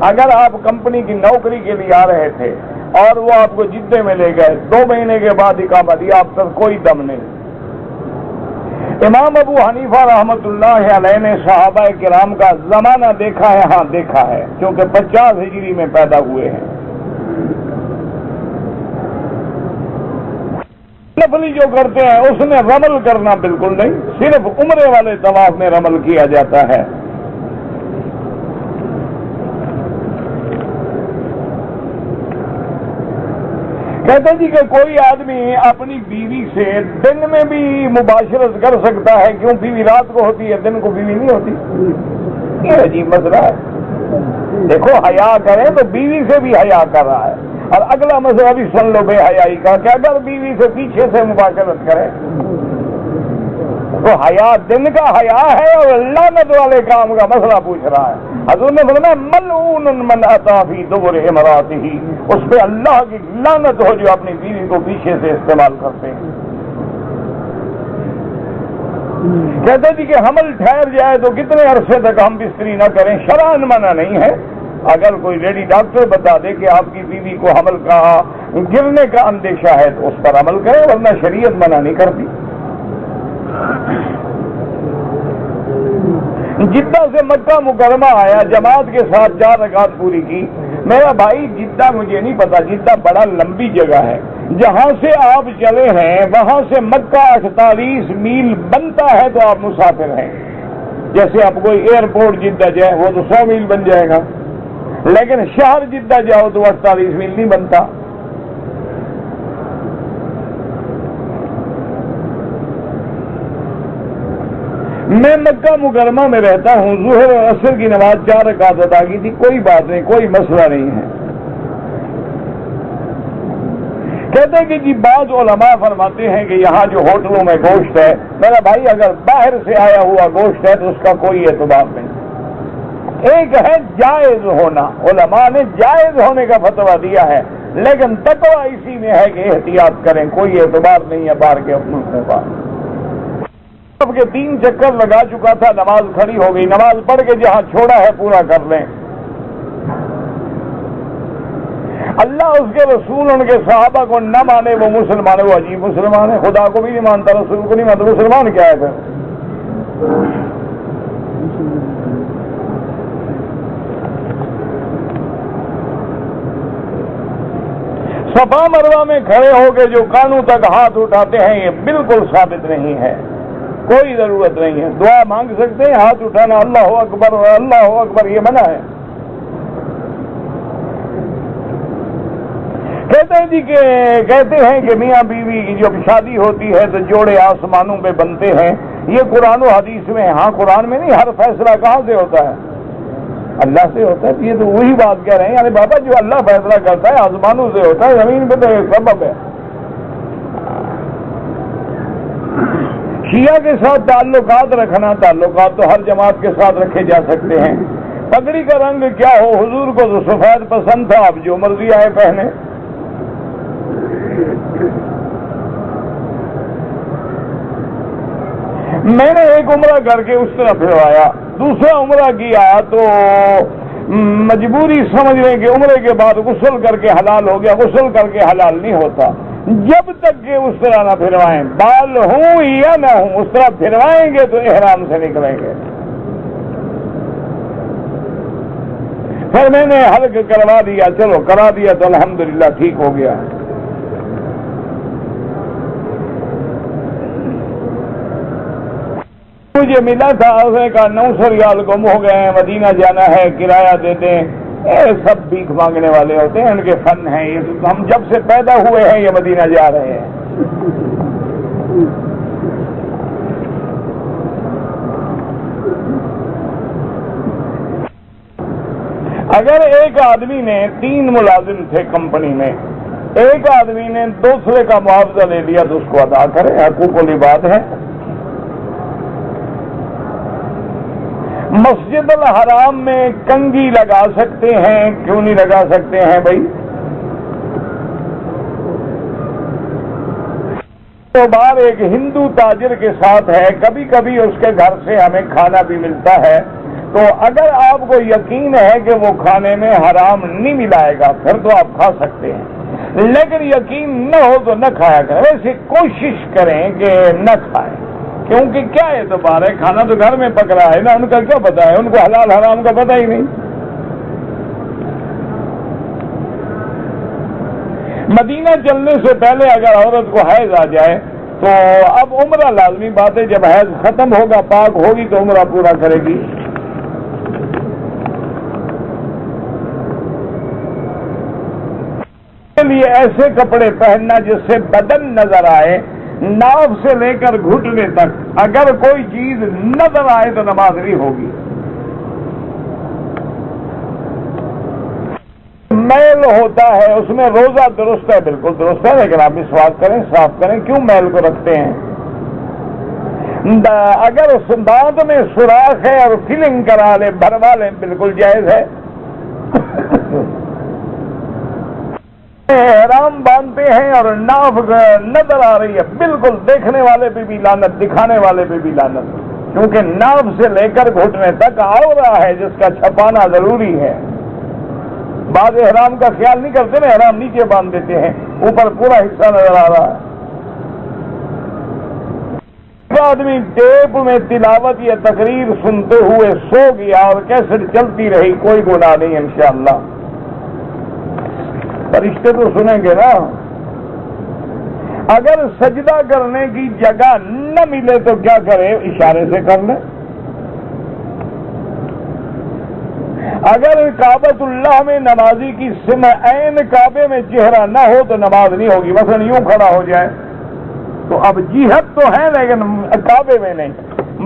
اگر آپ کمپنی کی نوکری کے لیے آ رہے تھے اور وہ آپ کو جدے میں لے گئے، 2 مہینے کے بعد اقامت دیا، آپ پر کوئی دم نہیں۔ امام ابو حنیفہ رحمۃ اللہ علیہ نے صحابہ کرام کا زمانہ دیکھا ہے، ہاں دیکھا ہے، کیونکہ 50 ہجری میں پیدا ہوئے ہیں۔ نفلی جو کرتے ہیں اس میں رمل کرنا بالکل نہیں، صرف عمرے والے طواف میں رمل کیا جاتا ہے۔ کہتے جی کہ کوئی آدمی اپنی بیوی سے دن میں بھی مباشرت کر سکتا ہے، کیوں؟ بیوی رات کو ہوتی ہے، دن کو بیوی نہیں ہوتی، یہ عجیب مسئلہ ہے۔ دیکھو حیا کریں تو بیوی سے بھی حیا کر رہا ہے، اور اگلا مسئلہ بھی سن لو بے حیائی کا، کہ اگر بیوی سے پیچھے سے مباشرت کرے تو حیا دن کا حیا ہے اور لعنت والے کام کا مسئلہ پوچھ رہا ہے۔ حضور نے فرمایا ملعون من اتی فی دبر امرأتہ، اس پہ اللہ کی لعنت ہو جو اپنی بیوی کو پیچھے سے استعمال کرتے ہیں۔ کہتے جی کہ حمل ٹھہر جائے تو کتنے عرصے تک ہم بستری نہ کریں؟ شرعاً منع نہیں ہے، اگر کوئی لیڈی ڈاکٹر بتا دے کہ آپ کی بیوی کو حمل کا گرنے کا اندیشہ ہے تو اس پر عمل کریں، ورنہ شریعت منع نہیں کرتی۔ جدہ سے مکہ مکرمہ آیا، جماعت کے ساتھ 4 رکعت پوری کی۔ میرا بھائی جدہ مجھے نہیں پتا، جدہ بڑا لمبی جگہ ہے، جہاں سے آپ چلے ہیں وہاں سے مکہ 48 میل بنتا ہے تو آپ مسافر ہیں۔ جیسے آپ کوئی ایئرپورٹ جدہ جائے وہ تو 100 میل بن جائے گا، لیکن شہر جدہ جاؤ تو 48 میل نہیں بنتا۔ میں مکہ مکرمہ میں رہتا ہوں، ظہر اور عصر کی نماز 4 رکعت ادا کی تھی، کوئی بات نہیں، کوئی مسئلہ نہیں ہے۔ کہتے کہ جی بعض علماء فرماتے ہیں کہ یہاں جو ہوٹلوں میں گوشت ہے، میرا بھائی اگر باہر سے آیا ہوا گوشت ہے تو اس کا کوئی اعتبار نہیں۔ ایک ہے جائز ہونا، علماء نے جائز ہونے کا فتویٰ دیا ہے، لیکن تقویٰ اسی میں ہے کہ احتیاط کریں، کوئی اعتبار نہیں ہے باہر کے اپنوں کے پاس۔ اب کے 3 چکر لگا چکا تھا، نماز کھڑی ہو گئی، نماز پڑھ کے جہاں چھوڑا ہے پورا کر لیں۔ اللہ اس کے رسول ان کے صحابہ کو نہ مانے وہ مسلمان ہے، وہ عجیب مسلمان ہے، خدا کو بھی نہیں مانتا، رسول کو نہیں مانتا، مسلمان کیا ہے پھر؟ صفا مروہ میں کھڑے ہو کے جو کانوں تک ہاتھ اٹھاتے ہیں یہ بالکل ثابت نہیں ہے۔ کوئی ضرورت نہیں ہے. دعا مانگ سکتے ہیں, ہاتھ اٹھانا اللہ اکبر اللہ اکبر یہ منع ہے. کہتے ہیں کہ میاں بیوی کی جب شادی ہوتی ہے تو جوڑے آسمانوں پہ بنتے ہیں. یہ قرآن و حدیث میں, ہاں قرآن میں نہیں. ہر فیصلہ کہاں سے ہوتا ہے؟ اللہ سے ہوتا ہے. یہ تو وہی بات کہہ رہے ہیں, یعنی بابا جو اللہ فیصلہ کرتا ہے آسمانوں سے ہوتا ہے, زمین پہ تو ایک سبب ہے. شیعہ کے ساتھ تعلقات رکھنا, تعلقات تو ہر جماعت کے ساتھ رکھے جا سکتے ہیں. پگڑی کا رنگ کیا ہو, حضور کو تو سفید پسند تھا, اب جو مرضی آئے پہنے. میں نے ایک عمرہ کر کے اس طرح پھروایا, دوسرا عمرہ کیا تو مجبوری سمجھ لیں کہ عمرے کے بعد غسل کر کے حلال ہو گیا. غسل کر کے حلال نہیں ہوتا جب تک کہ اس طرح نہ پھروائیں, بال ہوں یا نہ ہوں, اس طرح پھروائیں گے تو احرام سے نکلیں گے. پھر میں نے حلق کروا دیا, چلو کرا دیا تو الحمدللہ ٹھیک ہو گیا. مجھے ملا تھا, اس نے کہا 900 ریال گم ہو گئے ہیں, مدینہ جانا ہے, کرایہ دے دیں. سب بھیک مانگنے والے ہوتے ہیں, ان کے فن ہیں. یہ ہم جب سے پیدا ہوئے ہیں یہ مدینہ جا رہے ہیں. اگر ایک آدمی نے 3 ملازم تھے کمپنی میں, ایک آدمی نے دوسرے کا معاوضہ لے لیا تو اس کو ادا کرے, حقوق العباد ہے. مسجد الحرام میں کنگھی لگا سکتے ہیں, کیوں نہیں لگا سکتے ہیں بھائی؟ تو بار ایک ہندو تاجر کے ساتھ ہے, کبھی کبھی اس کے گھر سے ہمیں کھانا بھی ملتا ہے. تو اگر آپ کو یقین ہے کہ وہ کھانے میں حرام نہیں ملائے گا پھر تو آپ کھا سکتے ہیں, لیکن یقین نہ ہو تو نہ کھایا کریں. ویسے کوشش کریں کہ نہ کھائیں, کیونکہ کیا اعتبار ہے, کھانا تو گھر میں پک رہا ہے نا, ان کا کیا پتا ہے, ان کو حلال حرام کا پتہ ہی نہیں. مدینہ چلنے سے پہلے اگر عورت کو حیض آ جائے تو اب عمرہ لازمی بات ہے, جب حیض ختم ہوگا پاک ہوگی تو عمرہ پورا کرے گی. کے لیے ایسے کپڑے پہننا جس سے بدن نظر آئے, ناف سے لے کر گھٹنے تک, اگر کوئی چیز نظر آئے تو نماز نہیں ہوگی. میل ہوتا ہے اس میں روزہ درست ہے, بالکل درست ہے, لیکن آپ مسواک کریں, صاف کریں. کیوں میل کو رکھتے ہیں؟ اگر دانت میں سوراخ ہے اور فلنگ کرا لیں, بھروا لیں, بالکل جائز ہے. احرام باندھتے ہیں اور ناف نظر آ رہی ہے, بالکل دیکھنے والے پہ بھی لعنت, دکھانے والے پہ بھی لعنت, کیونکہ ناف سے لے کر گھٹنے تک عورہ ہے جس کا چھپانا ضروری ہے. بعض احرام کا خیال نہیں کرتے نا, احرام نیچے باندھ دیتے ہیں, اوپر پورا حصہ نظر آ رہا ہے. آدمی ٹیپ میں تلاوت یا تقریر سنتے ہوئے سو گیا اور کیسٹ چلتی رہی, کوئی گناہ نہیں انشاءاللہ. فرشتے تو سنیں گے نا. اگر سجدہ کرنے کی جگہ نہ ملے تو کیا کرے, اشارے سے کر لیں. اگر کعبۃ اللہ میں نمازی کی عین کعبے میں چہرہ نہ ہو تو نماز نہیں ہوگی. مثلا یوں کھڑا ہو جائے تو اب جہت تو ہے لیکن کعبے میں نہیں,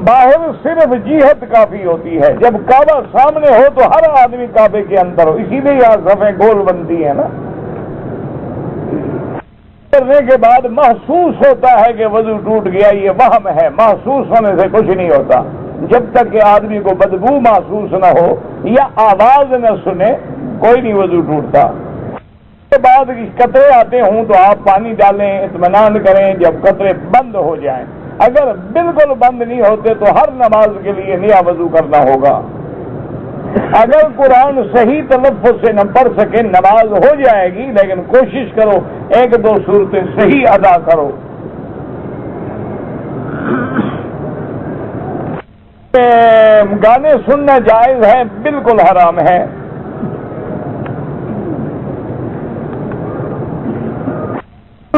باہر صرف جہت کافی ہوتی ہے. جب کعبہ سامنے ہو تو ہر آدمی کعبے کے اندر ہو, اسی لیے یہاں صفیں گول بنتی ہیں نا. کرنے کے بعد محسوس ہوتا ہے کہ وضو ٹوٹ گیا, یہ وہم ہے, محسوس ہونے سے کچھ نہیں ہوتا. جب تک کہ آدمی کو بدبو محسوس نہ ہو یا آواز نہ سنے کوئی نہیں وضو ٹوٹتا. اس کے بعد قطرے آتے ہوں تو آپ پانی ڈالیں, اطمینان کریں جب قطرے بند ہو جائیں. اگر بالکل بند نہیں ہوتے تو ہر نماز کے لیے نیا وضو کرنا ہوگا. اگر قرآن صحیح تلفظ سے نہ پڑھ سکے نماز ہو جائے گی, لیکن کوشش کرو 1-2 صورتیں صحیح ادا کرو. گانے سننا جائز ہے, بالکل حرام ہے.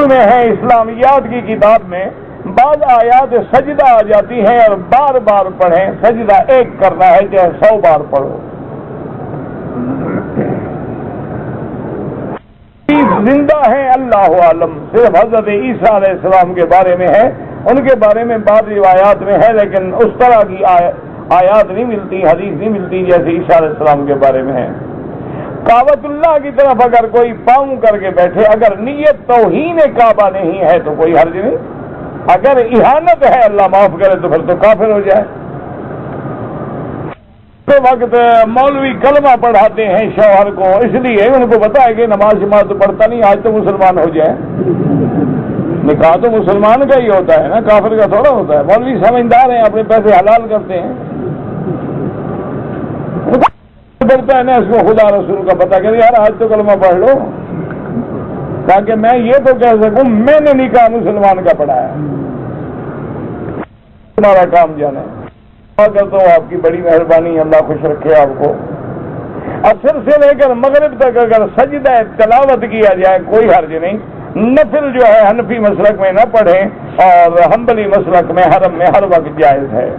میں ہے اسلامیات کی کتاب میں بعض آیات سجدہ آ جاتی ہیں اور بار بار پڑھیں، سجدہ ایک کرنا ہے چاہے 100 بار پڑھو۔ زندہ ہیں اللہ عالم، صرف حضرت عیسیٰ علیہ السلام کے بارے میں ہے، ان کے بارے میں بعض روایات میں ہے، لیکن اس طرح کی آیات نہیں ملتی، حدیث نہیں ملتی جیسے عیسیٰ علیہ السلام کے بارے میں ہے۔ کعبۃ اللہ کی طرف اگر کوئی پاؤں کر کے بیٹھے، اگر نیت توہین کعبہ نہیں ہے تو کوئی حرج نہیں، اگر اہانت ہے اللہ معاف کرے تو پھر تو کافر ہو جائے۔ اس وقت مولوی کلمہ پڑھاتے ہیں شوہر کو، اس لیے ان کو پتا ہے کہ نماز شماز تو پڑھتا نہیں، آج تو مسلمان ہو جائے۔ نکاح تو مسلمان کا ہی ہوتا ہے نا، کافر کا تھوڑا ہوتا ہے۔ مولوی سمجھدار ہیں، اپنے پیسے حلال کرتے ہیں، پڑھتا ہے نا، اس کو خدا رسول کا پتہ کہ یار آج تو کلمہ پڑھ لو، تاکہ میں یہ تو کہہ سکوں میں نے نکاح مسلمان کا پڑھا ہے۔ تمہارا کام جانا ہے۔ کرتا ہوں آپ کی بڑی مہربانی، اللہ خوش رکھے آپ کو۔ عصر سے لے کر مغرب تک اگر سجدہ تلاوت کیا جائے کوئی حرج نہیں، نفل جو ہے حنفی مسلک میں نہ پڑھیں اور حنبلی مسلک میں حرم میں ہر وقت جائز ہے۔